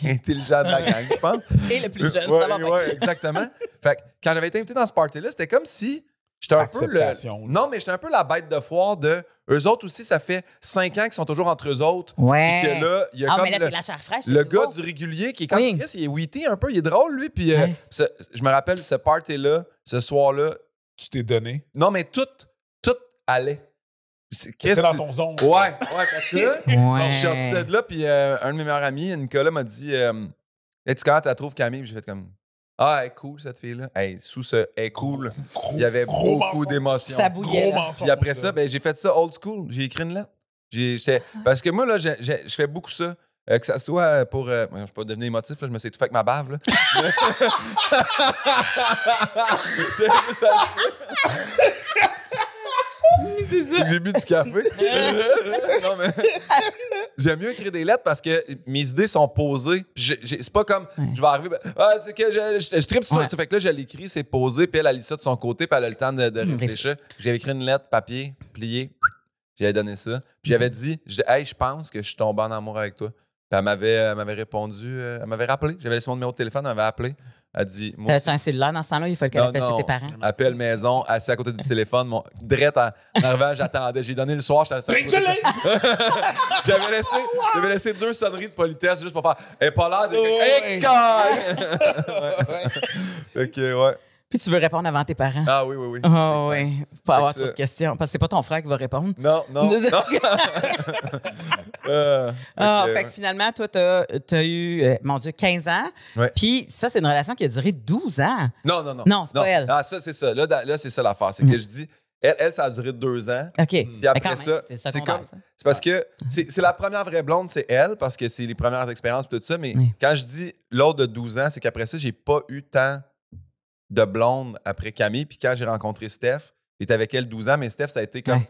intelligent de la gang, je pense. Et le plus jeune, ça va pas. Ouais, exactement. Fait que quand j'avais été invité dans ce party-là, c'était comme si j'étais un peu Non, mais j'étais un peu la bête de foire de... Eux autres aussi, ça fait 5 ans qu'ils sont toujours entre eux autres. Ouais. Puis que là, il y a comme mais là, t'es la chair fraîche. le gars du régulier qui est comme Chris, il est witty un peu, il est drôle, lui. Puis je me rappelle, ce party-là, ce soir-là... Tu t'es donné? Non, mais tout allait. T'étais dans ton zone. Ouais, parce que je suis sorti de là, puis un de mes meilleurs amis, Nicolas, m'a dit hey, tu comment tu la trouves, Camille? Puis j'ai fait comme ah, elle est cool, cette fille-là. Hey, sous ce elle est cool, il y avait beaucoup d'émotions. Ça bouillait. Puis après ça, ben, j'ai fait ça old school. J'ai écrit une lettre. Parce que moi, là, je fais beaucoup ça. Que ça soit pour... je ne peux pas devenir émotif, là, je me suis tout fait avec ma bave. Là. J'ai bu du café. Non, mais j'aime mieux écrire des lettres parce que mes idées sont posées. C'est pas comme je vais arriver. C'est que je tripe sur ça. Fait que là, je l'écris, c'est posé, puis elle lit ça de son côté, puis elle a le temps de réfléchir. J'avais écrit une lettre, papier, plié. J'avais donné ça. Puis j'avais dit, hey, je pense que je suis tombé en amour avec toi. Puis elle m'avait répondu, elle m'avait rappelé. J'avais laissé mon numéro de téléphone, elle m'avait appelé. Elle dit. T'avais-tu un cellulaire dans ce temps-là? Il fallait qu'elle appelle chez tes parents. Appel maison, assis à côté du téléphone. Drette en arrivant, j'attendais. J'ai donné le soir, j'étais assis. J'avais laissé 2 sonneries de politesse juste pour faire. Elle est pas l'air de. Hey, OK, ouais. Puis tu veux répondre avant tes parents. Ah oui, oui, oui. Oh, oui. Pas avoir trop de questions. Parce que c'est pas ton frère qui va répondre. Non. Fait que finalement, toi, t'as eu, mon Dieu, 15 ans. Ouais. Puis ça, c'est une relation qui a duré 12 ans. Non. Non, c'est pas elle. Ah, ça, c'est ça. Là c'est ça l'affaire. C'est que je dis, elle, ça a duré 2 ans. OK. Puis après ça, c'est parce que c'est la première vraie blonde, c'est elle, parce que c'est les premières expériences et tout ça. Mais quand je dis l'autre de 12 ans, c'est qu'après ça, j'ai pas eu tant de blonde après Camille. Puis quand j'ai rencontré Steph, j'étais avec elle 12 ans, mais Steph, ça a été comme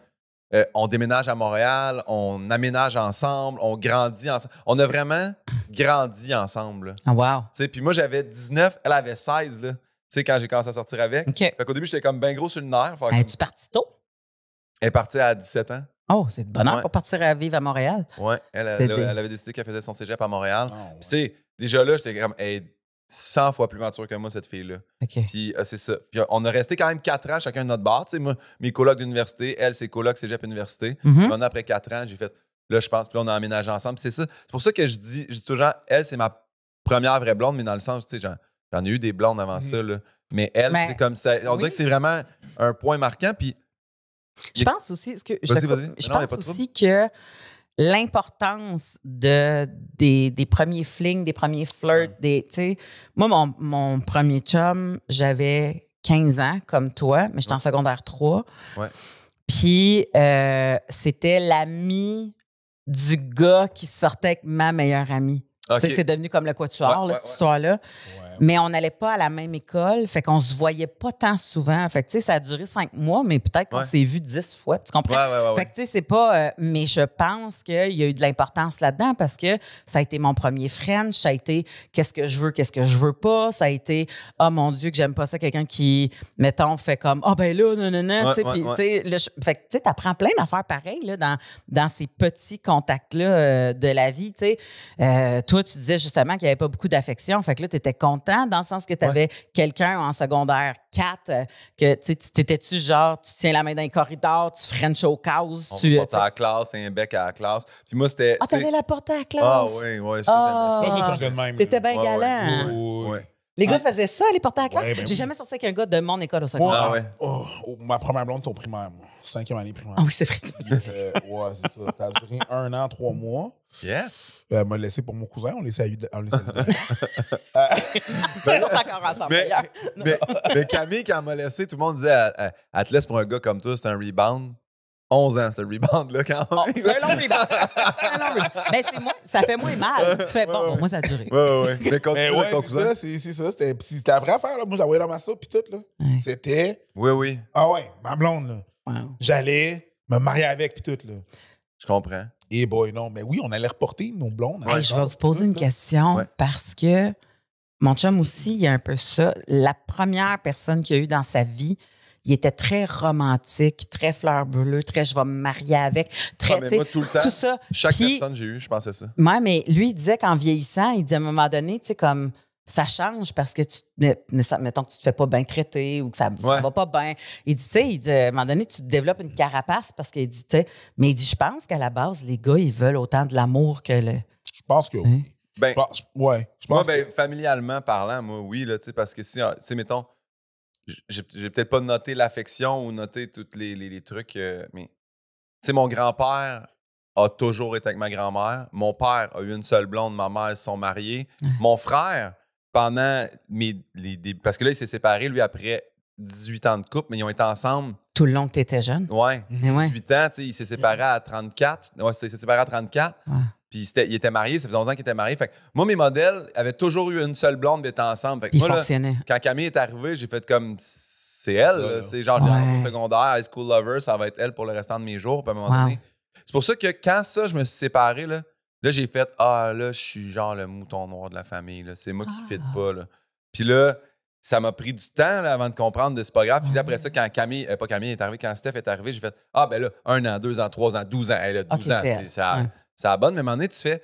on déménage à Montréal, on aménage ensemble, on grandit ensemble. On a vraiment grandi ensemble. Oh, wow. Puis moi, j'avais 19, elle avait 16 là, quand j'ai commencé à sortir avec. OK. Fait qu'au début, j'étais comme bien gros sur le nerf. Es-tu parti tôt? Elle est partie à 17 ans. Oh, c'est de bonheur pour partir à vivre à Montréal. Oui, elle avait décidé qu'elle faisait son cégep à Montréal. Puis déjà là, j'étais comme 100 fois plus mature que moi, cette fille-là. OK. Puis c'est ça. Puis on a resté quand même 4 ans chacun de notre bar. Moi, mes colocs d'université, elle, ses colocs cégep université. Puis après 4 ans, j'ai fait, là, je pense, puis là, on a emménagé ensemble. Puis c'est ça. C'est pour ça que je dis toujours, elle, c'est ma première vraie blonde, mais dans le sens, tu sais, j'en ai eu des blondes avant ça, là. Mais elle, c'est comme ça. On dirait que c'est vraiment un point marquant. Puis. Je pense aussi, vas-y. Je pense aussi que l'importance des premiers flings, des premiers flirts, tu sais, moi, mon premier chum, j'avais 15 ans, comme toi, mais j'étais en secondaire 3. Ouais. Puis, c'était l'ami du gars qui sortait avec ma meilleure amie. Okay. Tu sais, c'est devenu comme le quatuor, cette histoire-là. Ouais. Mais on n'allait pas à la même école, fait qu'on se voyait pas tant souvent. Fait que, tu sais, ça a duré 5 mois, mais peut-être qu'on s'est vu 10 fois, tu comprends? Fait que, tu sais, c'est pas... mais je pense qu'il y a eu de l'importance là-dedans parce que ça a été mon premier French, ça a été qu'est-ce que je veux pas, ça a été, oh mon Dieu, que j'aime pas ça, quelqu'un qui, mettons, fait comme, ah ben là, non, tu sais, puis, tu sais, fait que, tu sais, t'apprends plein d'affaires pareilles, là, dans ces petits contacts-là de la vie, tu sais. Toi, tu disais justement qu'il n'y avait pas beaucoup d'affection, fait que là, tu étais content dans le sens que tu avais quelqu'un en secondaire 4 que tu t'étais-tu genre, tu tiens la main dans les corridors, tu french au casse. Tu portes à la classe, un bec à la classe. Puis moi, c'était. Ah, t'allais la porter à la classe. Ah, oui, je t'étais bien galant. Oui. Les gars faisaient ça, les porter à la classe. J'ai jamais sorti avec un gars de mon école au secondaire. Ma première blonde, c'est au primaire, moi. 5e année primaire. Ah oui, c'est vrai. Ouais, c'est ça. Ça a duré 1 an, 3 mois. Yes. Elle m'a laissé pour mon cousin. On les salue. Ils sont encore ensemble, d'ailleurs. Mais Camille, quand elle m'a laissé, tout le monde disait elle te laisse pour un gars comme toi, c'est un rebound. 11 ans, ce rebound-là, quand même. Oh, c'est un long rebound. Mais ça fait moins mal. Tu fais, moi, ça a duré. Oui. Mais continue avec ton cousin. C'est ça. C'était la vraie affaire. Là. Moi, j'envoyais dans ma soupe puis tout. Là. Ouais. C'était... Oui. Ah ouais, ma blonde. Là. Wow. J'allais me marier avec puis tout. Là. Je comprends. Et boy, non. Mais oui, on allait reporter nos blondes. Ouais, je vais vous poser une question parce que mon chum aussi, il y a un peu ça. La première personne qu'il a eu dans sa vie, il était très romantique, très fleur bleue, très je vais me marier avec, très mais moi, tout le temps, tout ça. Chaque personne que j'ai eue, je pensais ça. Ouais, mais lui, il disait qu'en vieillissant, il dit à un moment donné, tu sais, comme ça change parce que mettons que tu te fais pas bien traiter ou que ça va pas bien. Il dit, tu sais, à un moment donné, tu te développes une carapace parce qu'il dit, mais il dit, je pense qu'à la base, les gars, ils veulent autant de l'amour que le. Je pense que oui. Ben, je pense que... familialement parlant, moi, oui, là, tu sais, parce que si, tu sais, mettons, j'ai peut-être pas noté l'affection ou noté tous les trucs, mais tu sais, mon grand-père a toujours été avec ma grand-mère. Mon père a eu une seule blonde, ma mère, ils se sont mariés. Mon frère, pendant parce que là, il s'est séparé, lui, après 18 ans de couple, mais ils ont été ensemble. Tout le long que tu étais jeune? Oui, 18 ans, tu sais, il s'est séparé à 34. Ouais, il s'est séparé à 34. Ouais. Puis il était marié, ça faisait 11 ans qu'il était marié. Fait que moi, mes modèles avaient toujours eu une seule blonde d'être ensemble. Fait que il moi, fonctionnait. Là, quand Camille est arrivée, j'ai fait comme c'est elle. C'est genre au secondaire, high school lover, ça va être elle pour le restant de mes jours. Puis à un moment donné. C'est pour ça que quand je me suis séparé, là j'ai fait là, je suis genre le mouton noir de la famille. Là. C'est moi qui ne fit pas. Là. Puis là, ça m'a pris du temps là, avant de comprendre de c'est pas grave. Puis là, après ça, quand quand Steph est arrivé, j'ai fait ah, ben là, 1 an, 2 ans, 3 ans, 12 ans. Hey, là, 12 ans, c'est la bonne. Mais à un moment donné, tu fais.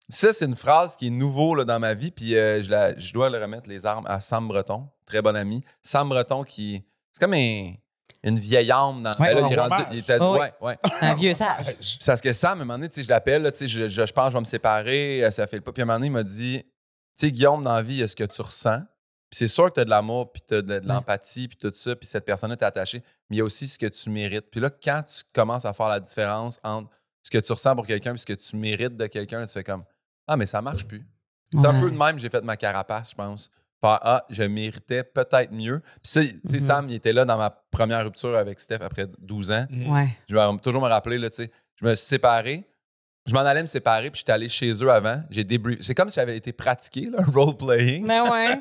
Ça, c'est une phrase qui est nouveau là, dans ma vie. Puis je dois le remettre les armes à Sam Breton, très bon ami. Sam Breton qui. C'est comme une vieille âme dans il était un vieux sage. Parce que Sam, à un moment donné, je l'appelle, je pense que je vais me séparer, ça fait le pas. Puis à un moment donné, il m'a dit tu sais, Guillaume, dans la vie, il y a ce que tu ressens. Puis c'est sûr que tu as de l'amour, puis tu as de l'empathie, puis tout ça, puis cette personne-là t'est attachée. Mais il y a aussi ce que tu mérites. Puis là, quand tu commences à faire la différence entre ce que tu ressens pour quelqu'un et ce que tu mérites de quelqu'un, tu fais comme ah, mais ça marche plus. C'est un peu de même, j'ai fait ma carapace, je pense. Je méritais peut-être mieux. Puis ça, tu sais, Sam, il était là dans ma première rupture avec Steph après 12 ans. Je vais toujours me rappeler, là, tu sais, je me suis séparé. Je m'en allais me séparer, puis j'étais allé chez eux avant. J'ai débriefé. C'est comme si j'avais été pratiqué, là, role-playing. Mais ouais.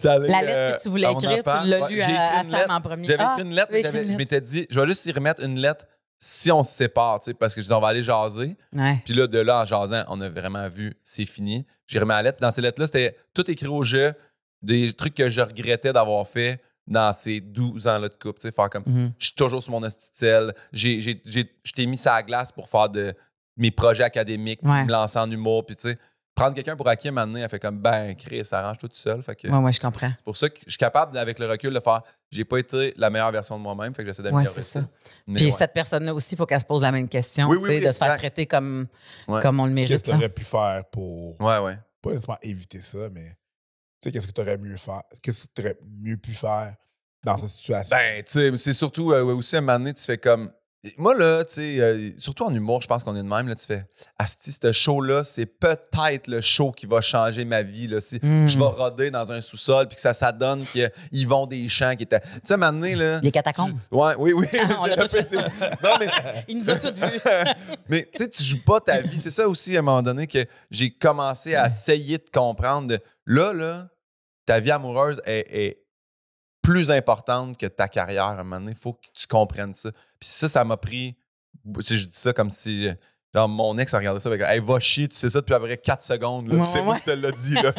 Allé, la lettre que tu voulais écrire, tu l'as lu à Sam en premier. J'avais écrit une lettre, je m'étais dit, je vais juste y remettre une lettre si on se sépare, tu sais, parce que je dis, on va aller jaser. Puis là, de là, en jasant, on a vraiment vu, c'est fini. J'ai remis la lettre. Dans ces lettres-là, c'était tout écrit au jeu, des trucs que je regrettais d'avoir fait dans ces 12 ans-là de couple. Tu sais, faire comme, je suis toujours sur mon hostie-de-selle. Je t'ai mis ça à la glace pour faire mes projets académiques, puis me lancer en humour, puis tu sais, prendre quelqu'un pour acquis, m'amener, elle fait comme, Chris, ça arrange tout seul. Fait que, je comprends. C'est pour ça que je suis capable, avec le recul, de faire, j'ai pas été la meilleure version de moi-même, fait que j'essaie d'améliorer c'est ça. Puis cette personne-là aussi, il faut qu'elle se pose la même question, de se faire traiter comme on le mérite. Qu'est-ce que tu aurais pu faire pour, pas nécessairement éviter ça, mais tu sais, qu'est-ce que tu aurais mieux pu faire dans cette situation? Ben, tu sais, c'est surtout, aussi, à un moment donné, tu fais comme, moi, là, tu sais, surtout en humour, je pense qu'on est de même. Là, tu fais, asti, ce show-là, c'est peut-être le show qui va changer ma vie. Là, si je vais roder dans un sous-sol puis que ça donne qu'ils vont des champs qui étaient. Tu sais, à un moment donné, là. Les catacombes. Oui. Non, mais. Il nous a tous vus. Mais tu sais, tu joues pas ta vie. C'est ça aussi, à un moment donné, que j'ai commencé à essayer de comprendre. Là, ta vie amoureuse est plus importante que ta carrière. À un moment donné, il faut que tu comprennes ça. Puis ça m'a pris... Tu sais, je dis ça comme si... Genre, mon ex a regardé ça avec « Hey, va chier, tu sais ça depuis à peu près 4 secondes. Là, c'est moi qui te l'ai dit. » là.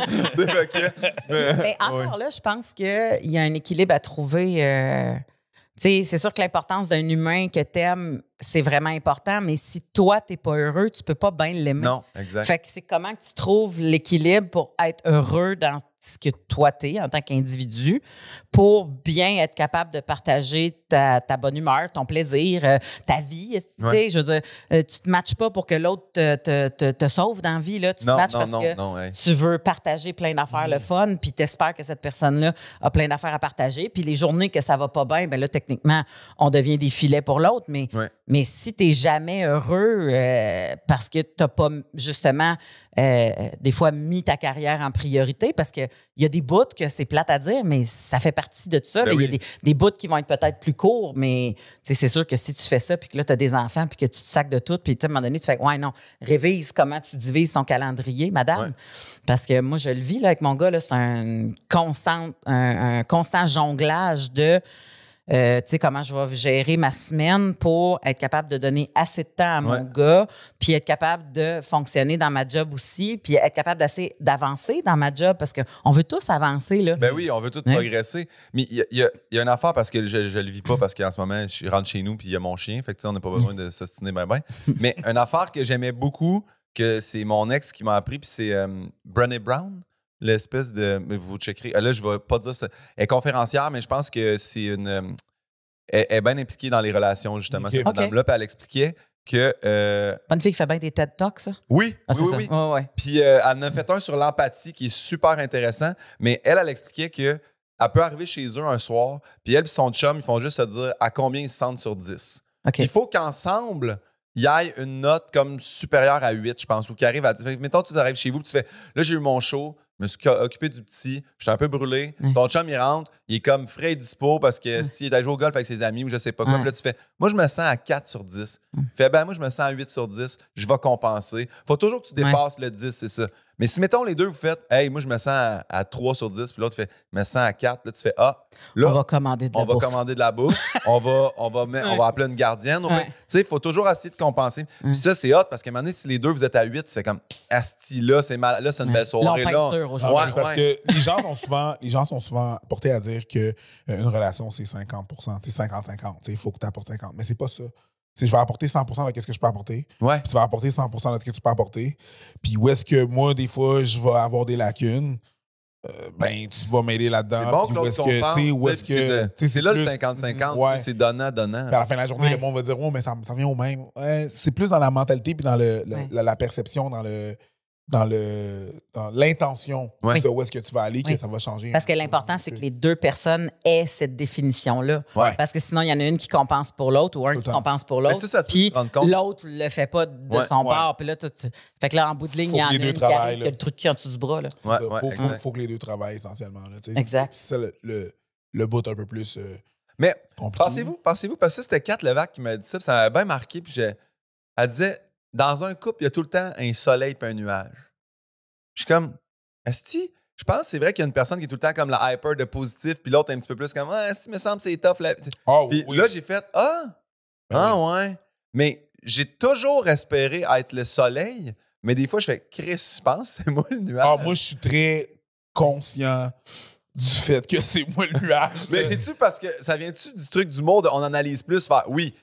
Mais encore là, je pense qu'il y a un équilibre à trouver. Tu sais, c'est sûr que l'importance d'un humain que t'aimes, c'est vraiment important, mais si toi, t'es pas heureux, tu peux pas bien l'aimer. Non, exact. Fait que c'est comment que tu trouves l'équilibre pour être heureux dans ce que toi t'es en tant qu'individu pour bien être capable de partager ta bonne humeur, ton plaisir, ta vie. Tu sais, je veux dire, tu te matches pas pour que l'autre te sauve dans la vie. Là. Tu te matches parce que tu veux partager plein d'affaires, le fun, puis t'espères que cette personne-là a plein d'affaires à partager. Puis les journées que ça va pas bien, ben là, techniquement, on devient des filets pour l'autre. Mais si t'es jamais heureux parce que t'as pas, justement, des fois mis ta carrière en priorité, parce qu'il y a des bouts que c'est plate à dire, mais ça fait partie de tout ça. Il y a des bouts qui vont être peut-être plus courts, mais c'est sûr que si tu fais ça, puis que là, tu as des enfants, puis que tu te sacs de tout, puis à un moment donné, tu fais « Ouais, non, révise comment tu divises ton calendrier, madame. » Parce que moi, je le vis là, avec mon gars, là, c'est un constant jonglage de... tu sais, comment je vais gérer ma semaine pour être capable de donner assez de temps à mon gars, puis être capable de fonctionner dans ma job aussi, puis être capable d'avancer dans ma job, parce qu'on veut tous avancer, là. Ben oui, on veut tous progresser. Mais il y a une affaire, parce que je le vis pas, parce qu'en ce moment, je rentre chez nous, puis il y a mon chien, fait que on n'a pas besoin de s'ostiner ben. Mais une affaire que j'aimais beaucoup, que c'est mon ex qui m'a appris, puis c'est Brené Brown. L'espèce de... Vous checkerez. Là, je vais pas dire ça. Elle est conférencière, mais je pense que c'est une... Elle est bien impliquée dans les relations, justement, cette madame-là. Puis elle expliquait que... Bonne fille qui fait bien des TED Talks, ça? Oui, oui. Puis elle en a fait un sur l'empathie qui est super intéressant. Mais elle expliquait que elle peut arriver chez eux un soir, puis elle et son chum, ils font juste se dire à combien ils se sentent sur 10. Il faut qu'ensemble... il y ait une note comme supérieure à 8, je pense, ou qui arrive à 10. Mettons, tu arrives chez vous, tu fais, là, j'ai eu mon show, je me suis occupé du petit, je suis un peu brûlé. Ton chum, il rentre, il est comme frais et dispo parce que s'il est allé jouer au golf avec ses amis ou je sais pas quoi, puis là, tu fais, moi, je me sens à 4 sur 10. Fais, moi, je me sens à 8 sur 10, je vais compenser. Faut toujours que tu dépasses le 10, c'est ça. Mais si, mettons, les deux, vous faites, hey, moi, je me sens à 3 sur 10, puis l'autre fait, je me sens à 4, là, tu fais, là, on va commander de la bouffe. on va appeler une gardienne. Tu sais, il faut toujours essayer de compenser. Puis ça, c'est hot parce qu'à un moment donné, si les deux, vous êtes à 8, c'est comme, asti, là, c'est mal, là, c'est une belle soirée. dur aujourd'hui. Parce que les gens sont souvent portés à dire que une relation, c'est 50%, c'est 50-50. Il faut que tu apportes 50. Mais c'est pas ça. Je vais apporter 100% de ce que je peux apporter. Ouais. Puis tu vas apporter 100% de ce que tu peux apporter. Puis où est-ce que moi, des fois, je vais avoir des lacunes, ben, tu vas m'aider là-dedans. C'est bon puis que c'est là le 50-50, ouais. c'est donnant-donnant. Puis à la fin de la journée, le monde va dire, mais ça vient au même. C'est plus dans la mentalité puis dans la perception, dans l'intention de où est-ce que tu vas aller que ça va changer. Parce que l'important, c'est que les deux personnes aient cette définition-là. Ouais. Parce que sinon, il y en a une qui compense pour l'autre ou un qui compense pour l'autre. Puis l'autre ne le fait pas de son part. Puis là, fait que là, en bout de ligne, il y en a une qui arrive, qui a le truc qui est en dessous du bras. Il faut que les deux travaillent essentiellement. Là, exact. C'est ça le bout un peu plus mais compliqué. Pensez-vous, parce que c'était Kat Levac qui m'a dit ça, puis ça m'avait bien marqué. Puis elle disait, dans un couple, il y a tout le temps un soleil et un nuage. Je suis comme, esti, je pense que c'est vrai qu'il y a une personne qui est tout le temps comme la hyper de positif, puis l'autre un petit peu plus comme, esti, me semble que c'est tough. Puis là, j'ai fait, ouais. Mais j'ai toujours espéré être le soleil, mais des fois, je fais, Chris, je pense que c'est moi le nuage. Moi, je suis très conscient du fait que c'est moi le nuage. Mais c'est-tu parce que ça vient-tu du truc du monde, on analyse plus, faire, oui,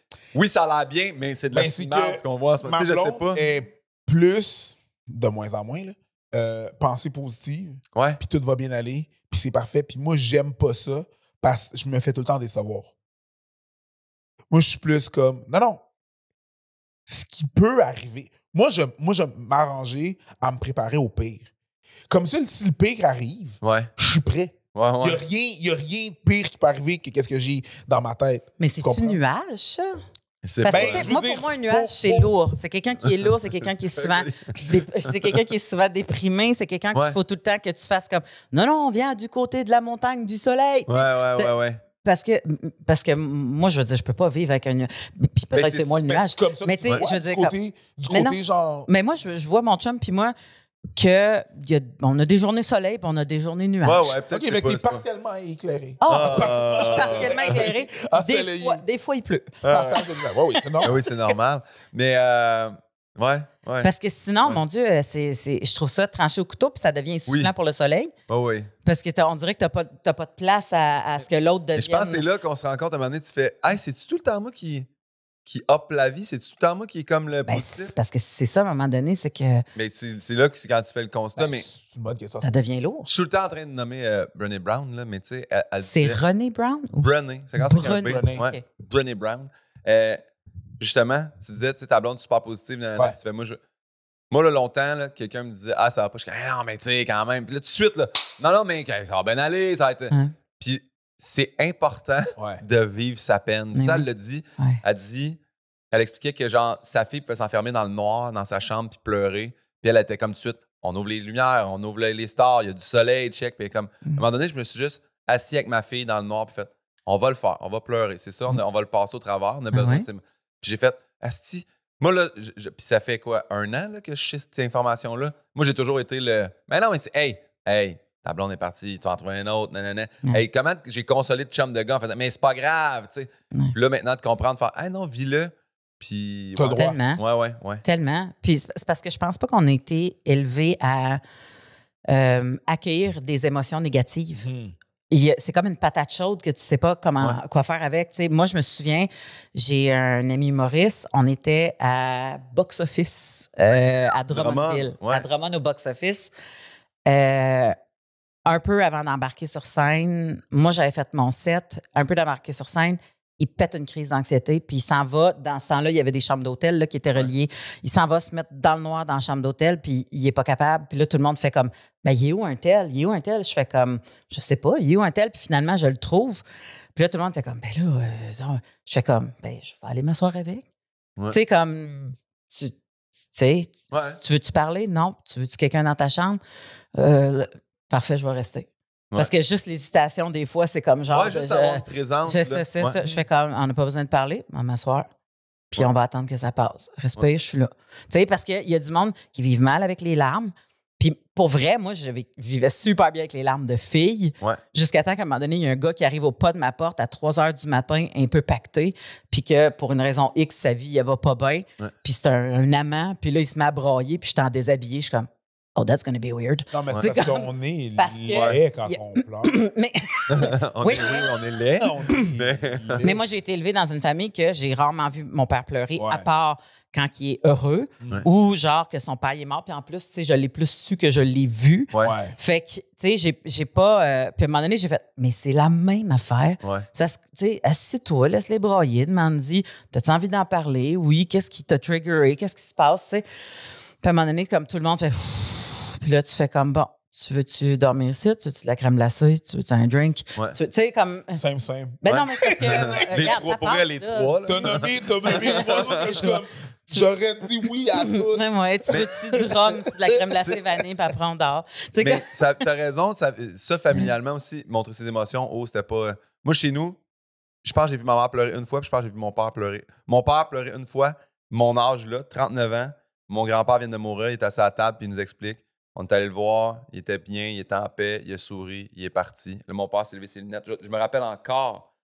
ça a l'air bien, mais c'est de la merde qu'on voit. Ma blonde je sais pas. Est plus, de moins en moins, là, pensée positive, puis tout va bien aller, puis c'est parfait. Puis moi, j'aime pas ça parce que je me fais tout le temps décevoir. Moi, je suis plus comme, non, ce qui peut arriver. Moi, je m'arranger à me préparer au pire. Comme ça, si le pire arrive, je suis prêt. Il n'y a rien de pire qui peut arriver que qu'est-ce que j'ai dans ma tête. Mais c'est-tu nuage, ça? Parce pour moi, un nuage, c'est lourd. C'est quelqu'un qui est lourd, c'est quelqu'un qui est souvent déprimé, c'est quelqu'un qu'il faut tout le temps que tu fasses comme non, on vient du côté de la montagne du soleil. Ouais. Parce que moi, je veux dire, je peux pas vivre avec un nuage. Puis peut-être c'est moi le nuage. Comme ça, mais tu sais, je veux dire. Du côté genre. Mais moi, je vois mon chum puis moi on a des journées soleil puis on a des journées nuages. peut-être que t'es partiellement éclairé. Je suis partiellement éclairé. Des fois, il pleut. Oui, c'est normal. Oui, c'est normal. Mais, Parce que sinon, mon Dieu, je trouve ça tranché au couteau puis ça devient insuffisant pour le soleil. Parce qu'on dirait que t'as pas de place à ce que l'autre devienne. Je pense que c'est là qu'on se rend compte à un moment donné, tu fais « Hey, c'est-tu tout le temps moi qui up la vie? C'est-tu tout le temps moi qui est comme le positif? » Parce que c'est ça, à un moment donné, c'est que... Mais c'est là que quand tu fais le constat, mais... C'est une bonne question. Ça devient lourd. Je suis tout le temps en train de nommer Brené Brown, là, mais tu sais... C'est René Brown? Brené. C'est quand c'est un B. Ouais, Brené Brown. Justement, tu disais, tu sais, ta blonde super positive, tu fais, moi, là, longtemps, là, quelqu'un me disait « Ah, ça va pas. » Je dis « non, mais tu sais, quand même. » Puis là, tout de suite, là, non, mais ça va bien aller, ça va être... Puis c'est important de vivre sa peine. Ça, elle l'a dit. Elle expliquait que, genre, sa fille pouvait s'enfermer dans le noir, dans sa chambre, puis pleurer. Puis elle était comme tout de suite, on ouvre les lumières, on ouvre les stars, il y a du soleil, check. Puis comme, à un moment donné, je me suis juste assis avec ma fille dans le noir, puis fait, on va le faire, on va pleurer. C'est ça, on va le passer au travers. On a besoin de... Puis j'ai fait, asti. Moi, là, puis ça fait quoi, 1 an là, que je sais cette information-là? Moi, j'ai toujours été le. Mais non, mais tu sais, hey, ta blonde est partie, tu vas en trouver un autre, nanana. Hey, comment j'ai consolé de chum de gars en fait, mais c'est pas grave, tu sais. Puis là, maintenant, de comprendre, faire, hey, non, vis-le. Puis. T'as le droit. Tellement. Ouais. Tellement. Puis c'est parce que je pense pas qu'on a été élevé à accueillir des émotions négatives. C'est comme une patate chaude que tu sais pas quoi faire avec. Tu sais, moi, je me souviens, j'ai un ami humoriste, on était à Box Office à Drummondville. À Drummond au Box Office. Un peu avant d'embarquer sur scène, moi, j'avais fait mon set. Un peu d'embarquer sur scène, il pète une crise d'anxiété, puis il s'en va. Dans ce temps-là, il y avait des chambres d'hôtel là, qui étaient reliées. Il s'en va se mettre dans le noir dans la chambre d'hôtel, puis il est pas capable. Puis là, tout le monde fait comme, ben, il est où un tel? Il est où un tel? Je fais comme, je sais pas, il est où un tel? Puis finalement, je le trouve. Puis là, tout le monde était comme, ben là, je fais comme, ben, je vais aller m'asseoir avec. Tu sais, comme, tu veux-tu parler? Non. Tu veux-tu quelqu'un dans ta chambre? Parfait, je vais rester. Parce que juste l'hésitation, des fois, c'est comme genre. Juste avoir une présence. Je fais comme, on n'a pas besoin de parler, on va m'asseoir, puis on va attendre que ça passe. Respire, je suis là. Tu sais, parce qu'il y a du monde qui vivent mal avec les larmes. Puis pour vrai, moi, je vivais super bien avec les larmes de filles. Jusqu'à temps qu'à un moment donné, il y a un gars qui arrive au pas de ma porte à 3 h du matin, un peu pacté, puis que pour une raison X, sa vie, elle va pas bien. Puis c'est un amant, puis là, il se met à brailler, puis je suis en déshabillé. Je suis comme, oh, that's gonna be weird. Non, mais c'est parce qu'on est laid quand on pleure. Mais, Oui, on est laid. mais moi, j'ai été élevée dans une famille que j'ai rarement vu mon père pleurer, Ouais. à part quand il est heureux ou genre que son père il est mort. Puis en plus, tu sais, je l'ai plus su que je l'ai vu. Ouais. Fait que, tu sais, j'ai pas... puis à un moment donné, j'ai fait, mais c'est la même affaire. Ouais. Ça, tu sais, assieds-toi, laisse-les brailler, demande-y, t'as-tu envie d'en parler? Oui, qu'est-ce qui t'a triggeré? Qu'est-ce qui se passe, tu sais? Puis à un moment donné, comme tout le monde fait... Puis là, tu fais comme, bon, tu veux-tu dormir ici? Tu veux-tu de la crème glacée? Tu veux-tu un drink? Ouais. Tu sais, comme... Simple. Ben non, mais c'est parce que... Les regarde, trois, ça pour passe, vrai, les là. trois, là. T'as nommé 3 autres que je suis comme. J'aurais dit oui à tout. Ouais, tu veux-tu du rhum, de la crème glacée vanille, puis après on dort. Tu sais, Mais t'as raison, ça familialement aussi, montrer ses émotions, c'était pas... Moi, chez nous, je pense que j'ai vu ma mère pleurer une fois, puis je pense que j'ai vu mon père pleurer. Mon père pleurait une fois, mon âge là, 39 ans, mon grand-père vient de mourir, il est assis à la table, puis il nous explique. On est allé le voir, il était bien, il était en paix, il a souri, il est parti. Là, mon père s'est levé ses lunettes. Je me rappelle encore,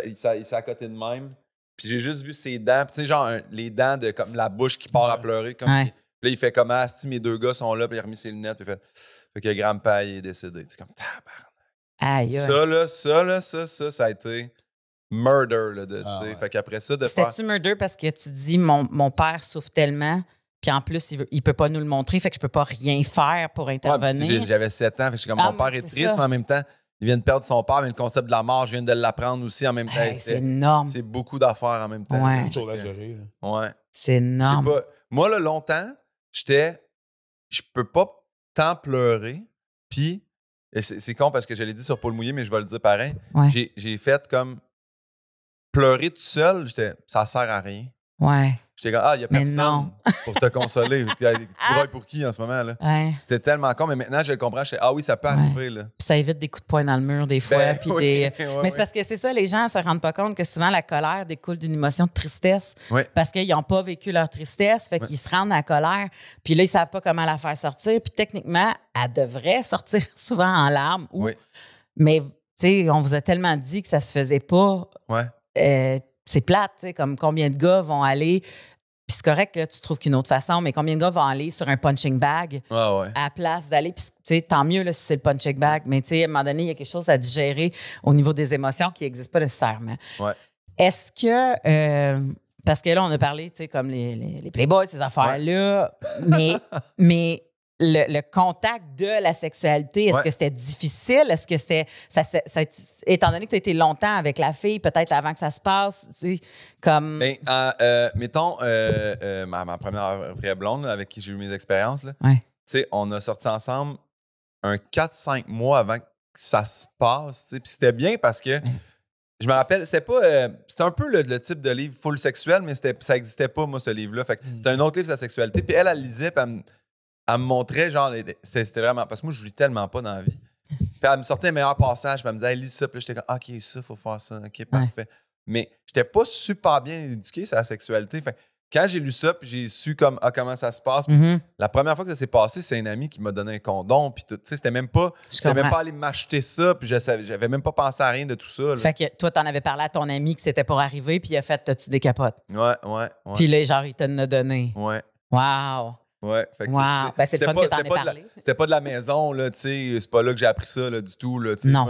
il s'est à côté de même, puis j'ai juste vu ses dents, tu sais, genre les dents de comme la bouche qui part à pleurer. Comme Ouais. si, puis là, il fait comme si mes deux gars sont là, puis il a remis ses lunettes, puis il fait que grand-père il est décédé. C'est comme tabarnak. aïe, aïe. Ça a été murder, là, tu sais. ouais. Fait qu'après ça, de faire. C'était-tu murder parce que tu dis, mon père souffre tellement, puis en plus, il peut pas nous le montrer, fait que je peux pas rien faire pour Ouais, puis intervenir. j'avais 7 ans, fait que j'étais comme, Ah, mon père mais est c'est triste, ça. mais en même temps, il vient de perdre son père, mais le concept de la mort, je viens de l'apprendre aussi en même temps. Hey, c'est énorme. C'est beaucoup d'affaires en même temps. Ouais. Beaucoup de choses à gérer. Là. Ouais. C'est J'ai énorme. pas- Moi, là, longtemps, je peux pas tant pleurer, puis et c'est con parce que je l'ai dit sur Paul Mouillé, mais je vais le dire pareil. Ouais. J'ai fait comme pleurer tout seul, ça sert à rien. Ouais. J'étais comme, il n'y a Mais personne non. pour te consoler. Tu brailles pour qui en ce moment? Là? Ouais. C'était tellement con, mais maintenant, je le comprends. Je fais, oui, ça peut Ouais. arriver. Là. Puis ça évite des coups de poing dans le mur des fois. Ben, puis oui, des... ouais, Mais c'est parce que c'est ça, les gens ne se rendent pas compte que souvent la colère découle d'une émotion de tristesse. Ouais. Parce qu'ils n'ont pas vécu leur tristesse, fait qu'ils se rendent à la colère. Puis là, ils ne savent pas comment la faire sortir. Puis techniquement, elle devrait sortir souvent en larmes. Oui. Mais, tu sais, on vous a tellement dit que ça se faisait pas. Ouais. C'est plate, tu sais, comme combien de gars vont aller. Puis c'est correct, là, tu trouves qu'une autre façon, mais combien de gars vont aller sur un punching bag Ouais. à la place d'aller. Puis, tu sais, tant mieux là, si c'est le punching bag, mais tu sais, à un moment donné, il y a quelque chose à digérer au niveau des émotions qui n'existe pas nécessairement. Ouais. Est-ce que. Parce que là, on a parlé, tu sais, comme les Playboys, ces affaires-là, mais le contact de la sexualité, est-ce que c'était difficile? Est-ce que c'était. Étant donné que tu as été longtemps avec la fille, peut-être avant que ça se passe, tu sais, comme. Ben, mettons, ma première vraie blonde là, avec qui j'ai eu mes expériences, là, Ouais. tu sais, on a sorti ensemble un 4-5 mois avant que ça se passe. Tu sais, puis c'était bien parce que je me rappelle, c'était pas. C'était un peu le type de livre full sexuel, mais ça n'existait pas, moi, ce livre-là. Fait que c'était un autre livre sur la sexualité. Puis elle lisait, puis elle me montrait, genre, c'était vraiment. Parce que moi, je lis tellement pas dans la vie. Puis elle me sortait les meilleurs passages, puis elle me disait, hey, lis ça. Puis là, j'étais comme, OK, ça, faut faire ça. OK, parfait. Mais j'étais pas super bien éduqué sur la sexualité. Fait que quand j'ai lu ça, puis j'ai su comment ça se passe, la première fois que ça s'est passé, c'est un ami qui m'a donné un condom, puis tout. Tu sais, c'était même pas. J'étais même pas allé m'acheter ça, puis j'avais même pas pensé à rien de tout ça. Là. Fait que toi, t'en avais parlé à ton ami que c'était pour arriver, puis il a fait, t'as-tu des capotes? Ouais. Puis là, genre, il t'en a donné. Ouais. Wow! Ouais. Fait que, Wow! Ben, c'est le fun que t'en aies parlé. C'était pas de la maison, là, tu sais. C'est pas là que j'ai appris ça, là, du tout, là, tu sais. Non.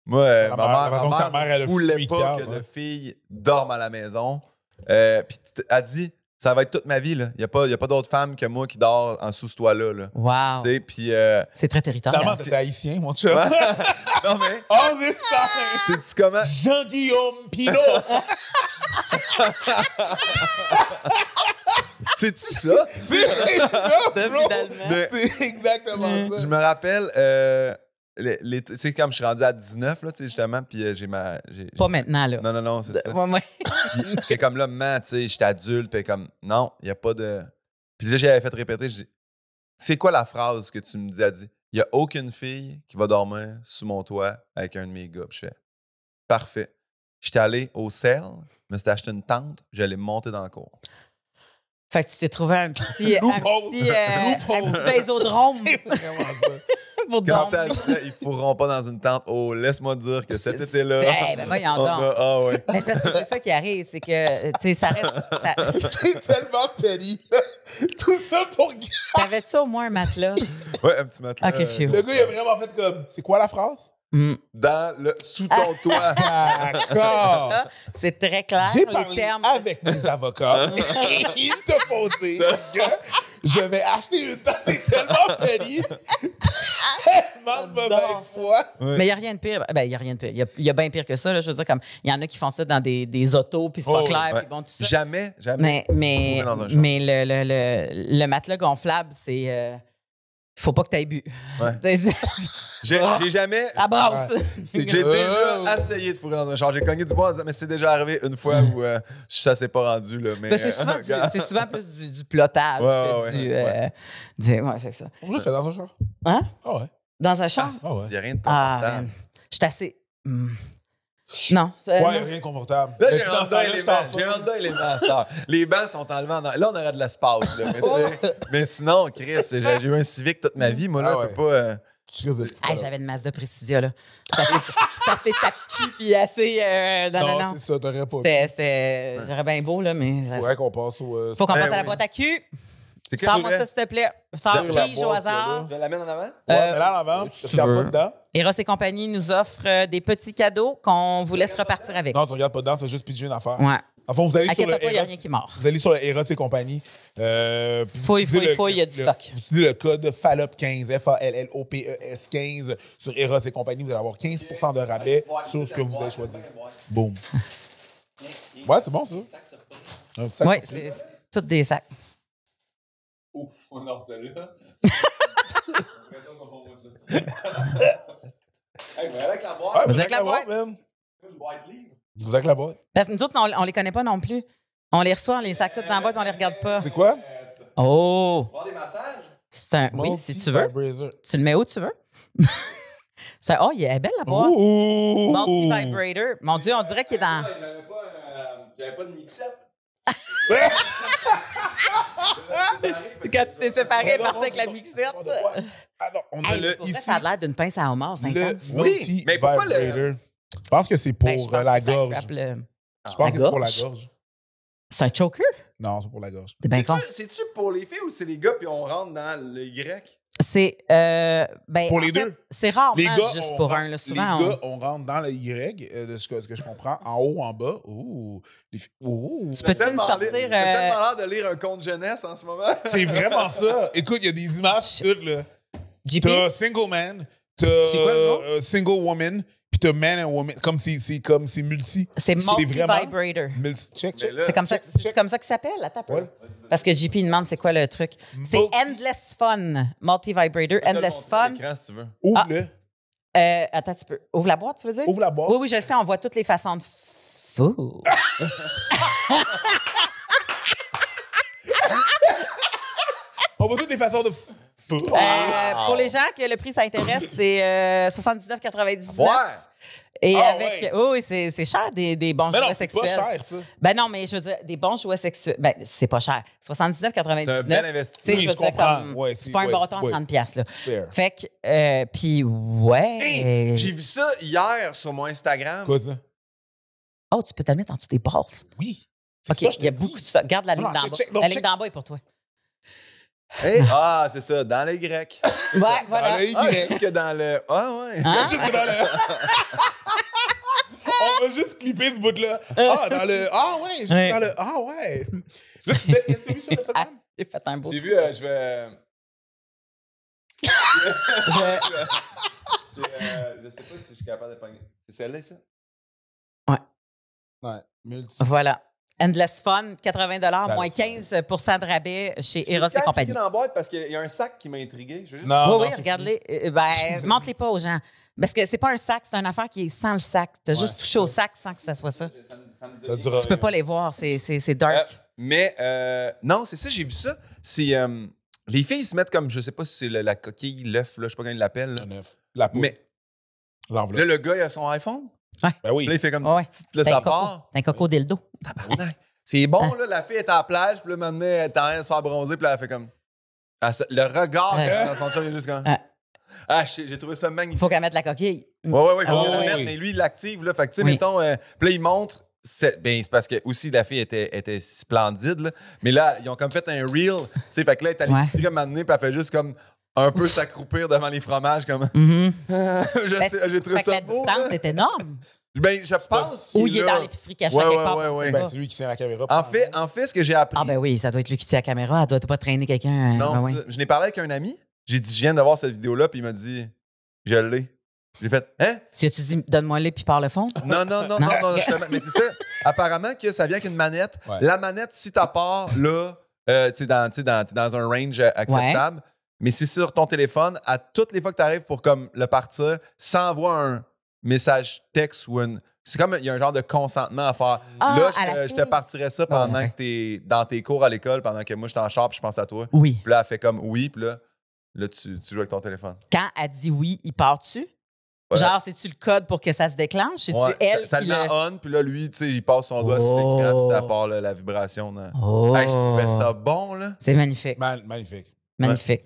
Moi, la façon que ta mère, elle ne a voulait freak pas out, que hein. de filles dorment à la maison. Puis elle dit, ça va être toute ma vie, là. Il n'y a pas d'autre femme que moi qui dort en sous ce toit-là, là. Wow! Tu sais, puis... C'est très territorial. Finalement, t'étais haïtien, mon chum. non, mais... Oh, this time! C'est-tu comment... Jean-Guillaume Pinot! C'est-tu ça? C'est ça, bro! Finalement. Mais- C'est exactement ça. Je me rappelle... tu sais, comme je suis rendu à 19, là, tu sais, justement, puis j'ai ma... Pas maintenant, là. Non, c'est ça. Ouais. Puis j'étais comme là, man, tu sais, j'étais adulte, puis comme, non, il n'y a pas de. Puis là, j'avais fait répéter, je dis, c'est quoi la phrase que tu me dis? Elle dit, il n'y a aucune fille qui va dormir sous mon toit avec un de mes gars. Puis je fais, parfait. J'étais allé au CERL, je me suis acheté une tente, j'allais me monter dans le cour. Fait que tu t'es trouvé un petit Loophole. bésodrome. C'est vraiment ça. Pour Quand dormir. ça dit, ils fourront pas dans une tente. Oh, laisse-moi dire que cet été-là. Eh, ben voyons donc. Ah ouais. Mais c'est parce que c'est ça qui arrive, c'est que, tu sais, ça reste... T'es tellement petty. Tout ça pour... T'avais-tu au moins un matelas? Ouais, un petit matelas. Ok, phew. Le gars, il a vraiment fait comme... C'est quoi la phrase? Sous ton toit. D'accord. C'est très clair, J'ai les parlé termes. avec mes avocats et ils te font dire que je vais acheter une tasse. C'est tellement petty. Tellement de mauvaise foi. Mais il n'y a rien de pire. Ben, il n'y a rien de pire. Il y a bien pire que ça. Là. Je veux dire, comme il y en a qui font ça dans des autos, puis c'est pas Oh, clair, Ouais. puis bon, tout ça. Jamais. Mais Dans un char. le matelas gonflable, c'est. Il faut pas que tu aies bu. Ouais. J'ai jamais. À base. J'ai déjà essayé de fourrer dans un char. J'ai cogné du bois en disant, mais c'est déjà arrivé une fois où ça s'est pas rendu. Là, mais Ben, c'est souvent plus du plotage Ouais, que ouais, fait que ça. On l'a fait dans un char. Hein? Ah ouais. Dans un char? Ah ouais. Il n'y a rien de Ah, confortable. man. Je suis assez. Non. Ouais, non. rien de confortable. Là, Mais j'ai tu un t'en Honda fais, je Element. t'en J'ai un fais. Honda Element, ça. Les bancs sont enlevés. Là, on aurait de l'espace. Là, mais, tu sais, mais sinon, Chris, j'ai eu un Civic toute ma vie. Moi, là, Ah je peux pas... Crise de petit Hey, problème. j'avais une Mazda Presidia, là. C'est assez tape-cul, puis assez. Non. C'est ça, t'aurais pas. C'était. J'aurais bien beau, là, mais. Faudrait qu'on passe au. Faut qu'on Ben passe à la oui. boîte à cul. C'est Sors-moi que ça, s'il te plaît. Sors Sur la pige au boîte, hasard. Je l'amène en avant? Ouais, mais là, en avant, si tu tu regardes veux. pas dedans. Eros et compagnie nous offre des petits cadeaux qu'on vous laisse repartir avec. Non, tu regardes pas dedans, c'est juste piger une affaire. Ouais. En fond, vous allez sur le Inquiète-toi pas, il n'y a Eros. rien qui mord. Vous allez sur le Eros et compagnie. Puis vous Fouille, utilisez fouille, il y a du stock. Vous utilisez le code FALLOP15, FALLOPES 15 sur Eros et compagnie. Vous allez avoir 15% de rabais sur ce que vous allez choisir. Boum. Ouais, c'est bon, ça. Un sac Oui, surprise. c'est tous des sacs. Ouf, non, celle-là. Hey, mais avec la boîte. Ouais, Vous vous avec avec la la boîte? boîte, man. Une boîte livre. Vous avec la boîte. Parce que nous autres, on les connaît pas non plus. On les reçoit, on les sacs tous dans la boîte, on les regarde pas. C'est quoi? Oh! Voir des massages? C'est un. Oui, si tu veux. Multi-vibrator. Tu le mets où tu veux. Oh, il est belle la boîte. Ouh! Multi-vibrator. Mon Dieu, on dirait qu'il est dans. J'avais pas de mixette. Quand tu t'es séparé, parti avec la mixette. Ah non, on a Hey, le pour vrai, ici. ça a l'air d'une pince à homard, c'est Le intense. Oui, mais pourquoi le- multi-vibrator. Je pense que c'est pour Ben, je pense la que ça gorge. frappe le- Je pense La que c'est pour la gorge? gorge. C'est un choker? Non, c'est pour la gorge. T'es bien con. C'est-tu pour les filles ou c'est les gars puis on rentre dans le Y? C'est. Ben, Pour en les fait, deux. C'est rarement Les gars, juste on pour rentre- un. Là. Souvent, les gars, on rentre dans le Y, de ce que je comprends, en haut, en bas. Ouh. Ouh. Tu peux-tu nous sortir. T'as tellement l'air de lire un conte jeunesse en ce moment. C'est vraiment ça. Écoute, il y a des images toutes, là. JP? T'as single man, C'est quoi le nom? t'as single woman, puis t'as man and woman. Comme c'est multi. C'est vraiment multi-vibrator. Check. Mais là- C'est comme ça, c'est comme ça qu'il s'appelle? Attends un peu. Ouais. Parce que JP demande c'est quoi le truc. C'est Multi- Endless Fun. Multi-vibrator. Endless Fun. L'écran, si tu veux. Ouvre-le. Attends, tu peux. Ouvre la boîte, tu veux dire? Ouvre la boîte. Oui, oui, je sais, on voit toutes les façons de fou. On voit toutes les façons de fou. Pour les gens que le prix s'intéresse, c'est 79,99. Ouais! Et Ah, avec. ouais. Oui, c'est cher des bons Mais non, jouets c'est pas sexuels. cher, ça. Ben non, mais je veux dire, des bons jouets sexuels. Ben, c'est pas cher. 79,99. C'est un bel investissement. Tu sais, Oui, je veux je dire, comprends. comme. Ouais, c'est pas un ouais, bâton à ouais. 30$, là. Fair. Fait que. Puis, ouais. Hey, j'ai vu ça hier sur mon Instagram. Quoi, ça? Oh, tu peux te le mettre en dessous des brosses. Oui. OK, ça, je il y a te beaucoup dis. de ça. Garde la ligne Non, d'en check, bas. check, non, La ligne check. d'en bas est pour toi. Hey, ah, c'est ça, dans le Y. Ouais, voilà. Dans le Ah, Y. juste que dans le. Ah, ouais. Hein? Juste que dans le. On va juste clipper ce bout-là. Ah, dans le. Ah, ouais. Juste Ouais. dans le. Ah, ouais. Là, qu'est-ce que tu as vu sur Instagram? J'ai fait un beau J'ai truc. vu, je vais. Je sais pas si je suis capable de pogner. C'est celle-là, ça? Ouais. Multi. Voilà. Endless Fun, 80 Ça moins le 15 de rabais chez Eros et J'ai compagnie. cliqué dans la boîte parce qu'il y a un sac qui m'a intrigué. Je veux juste... Non, Oui, c'est regarde-les. Ben, montre-les pas aux gens. Parce que c'est pas un sac, c'est une affaire qui est sans le sac. T'as juste touché au sac sans que ça soit ça. Ça dira Tu peux rien. pas les voir, c'est dark. Mais non, c'est ça, j'ai vu ça. C'est les filles se mettent comme, je sais pas si c'est la coquille, l'œuf, là, je sais pas comment ils l'appellent. là. Un œuf. La peau. Mais L'enveloppe. là, le gars, il a son iPhone. Ben oui. Là, il fait comme Ouais. petite, là, T'as ça un coco. part. T'as un coco dildo. Tabarnak. C'est bon, là, la fille est à la plage, puis là, maintenant, elle est en train de se faire bronzer, puis là, elle fait comme. Le regard Ouais. dans son chum, il est juste comme. Ouais. Ah, j'ai trouvé ça magnifique. Il faut qu'elle mette la coquille. Ouais, il faut Ah, qu'elle le oui. mette, mais lui, il l'active, là. Fait que, tu sais, Oui. mettons, puis là, il montre. C'est parce que aussi la fille était splendide, là. Mais là, ils ont comme fait un reel. Tu sais, fait que là, elle est allée l'épicerie comme amener, puis elle fait juste comme un peu s'accroupir devant les fromages, comme. Mhm. J'ai trouvé Fait que ça la beau. distance est énorme. Ben, je pense. Ou il est là. dans l'épicerie caché Ouais, quelque ouais, part. ouais, on sait ouais. pas. Ben, c'est lui qui tient la caméra. En fait, ce que j'ai appris. Ah ben oui, ça doit être lui qui tient la caméra. Elle doit pas traîner quelqu'un. Non, Ben oui. ça, je n'ai parlé avec un ami. J'ai dit, je viens de voir cette vidéo-là, puis il m'a dit, je l'ai. J'ai fait, hein? Si tu dis, donne-moi-le puis par le fond. Non, justement. Mais c'est ça. Apparemment que ça vient avec une manette. Ouais. La manette, si t'as part, là, t'es dans un range acceptable. Mais c'est sur ton téléphone, à toutes les fois que tu arrives pour comme le partir, ça envoie un message texte ou une. C'est comme il y a un genre de consentement à faire. Ah, Là, à la je te fille. partirais ça pendant Ouais. que t'es dans tes cours à l'école, pendant que moi je t'en char puis je pense à toi. Oui. Puis là, elle fait comme oui, puis là tu joues avec ton téléphone. Quand elle dit oui, il part-tu? Ouais. Genre, c'est-tu le code pour que ça se déclenche? C'est-tu Ouais, elle ça qui le met en on, puis là, lui, tu sais, il passe son doigt sur l'écran, puis ça part là, la vibration. Là. Oh. Hey, je trouvais ça bon, là. C'est magnifique. Magnifique. Magnifique.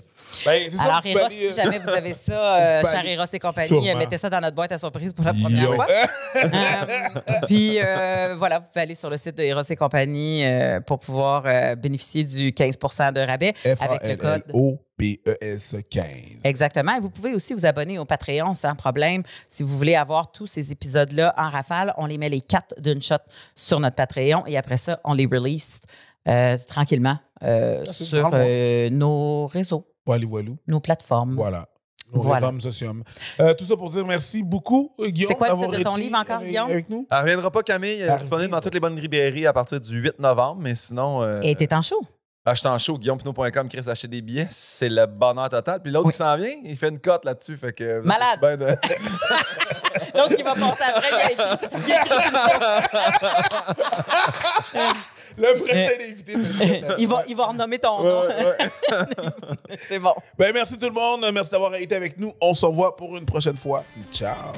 Ben, c'est ça, Alors, vous Eros, pouvez si aller- jamais vous avez ça, Vous pouvez cher aller- Eros et compagnie, Sûrement. mettez ça dans notre boîte à surprise pour la première Yo. fois. Puis, voilà, vous pouvez aller sur le site de Eros et compagnie pour pouvoir bénéficier du 15 de rabais avec le code. FALLOPES 15. Exactement. Et vous pouvez aussi vous abonner au Patreon sans problème. Si vous voulez avoir tous ces épisodes-là en rafale, on les met les 4 d'une shot sur notre Patreon et après ça, on les release tranquillement c'est sur vraiment nos réseaux, Wally Walou. nos plateformes. Voilà. Nos Voilà. réformes socium. Tout ça pour dire merci beaucoup, Guillaume. C'est quoi le d'avoir titre de ton été livre encore, avec- Guillaume? Avec nous. Elle reviendra pas, Camille. Elle est disponible dans toutes les bonnes librairies à partir du 8 novembre, mais sinon. Et t'es en show. Achetez en show, guillaumepinot.com, Chris, acheter des billets, c'est le bonheur total. Puis l'autre Oui. qui s'en vient, il fait une cote là-dessus. Fait que Malade. c'est bien de- L'autre qui va passer après, il a écrit Le prochain invité. il va renommer ton nom. C'est bon. Ben, merci tout le monde. Merci d'avoir été avec nous. On se revoit pour une prochaine fois. Ciao.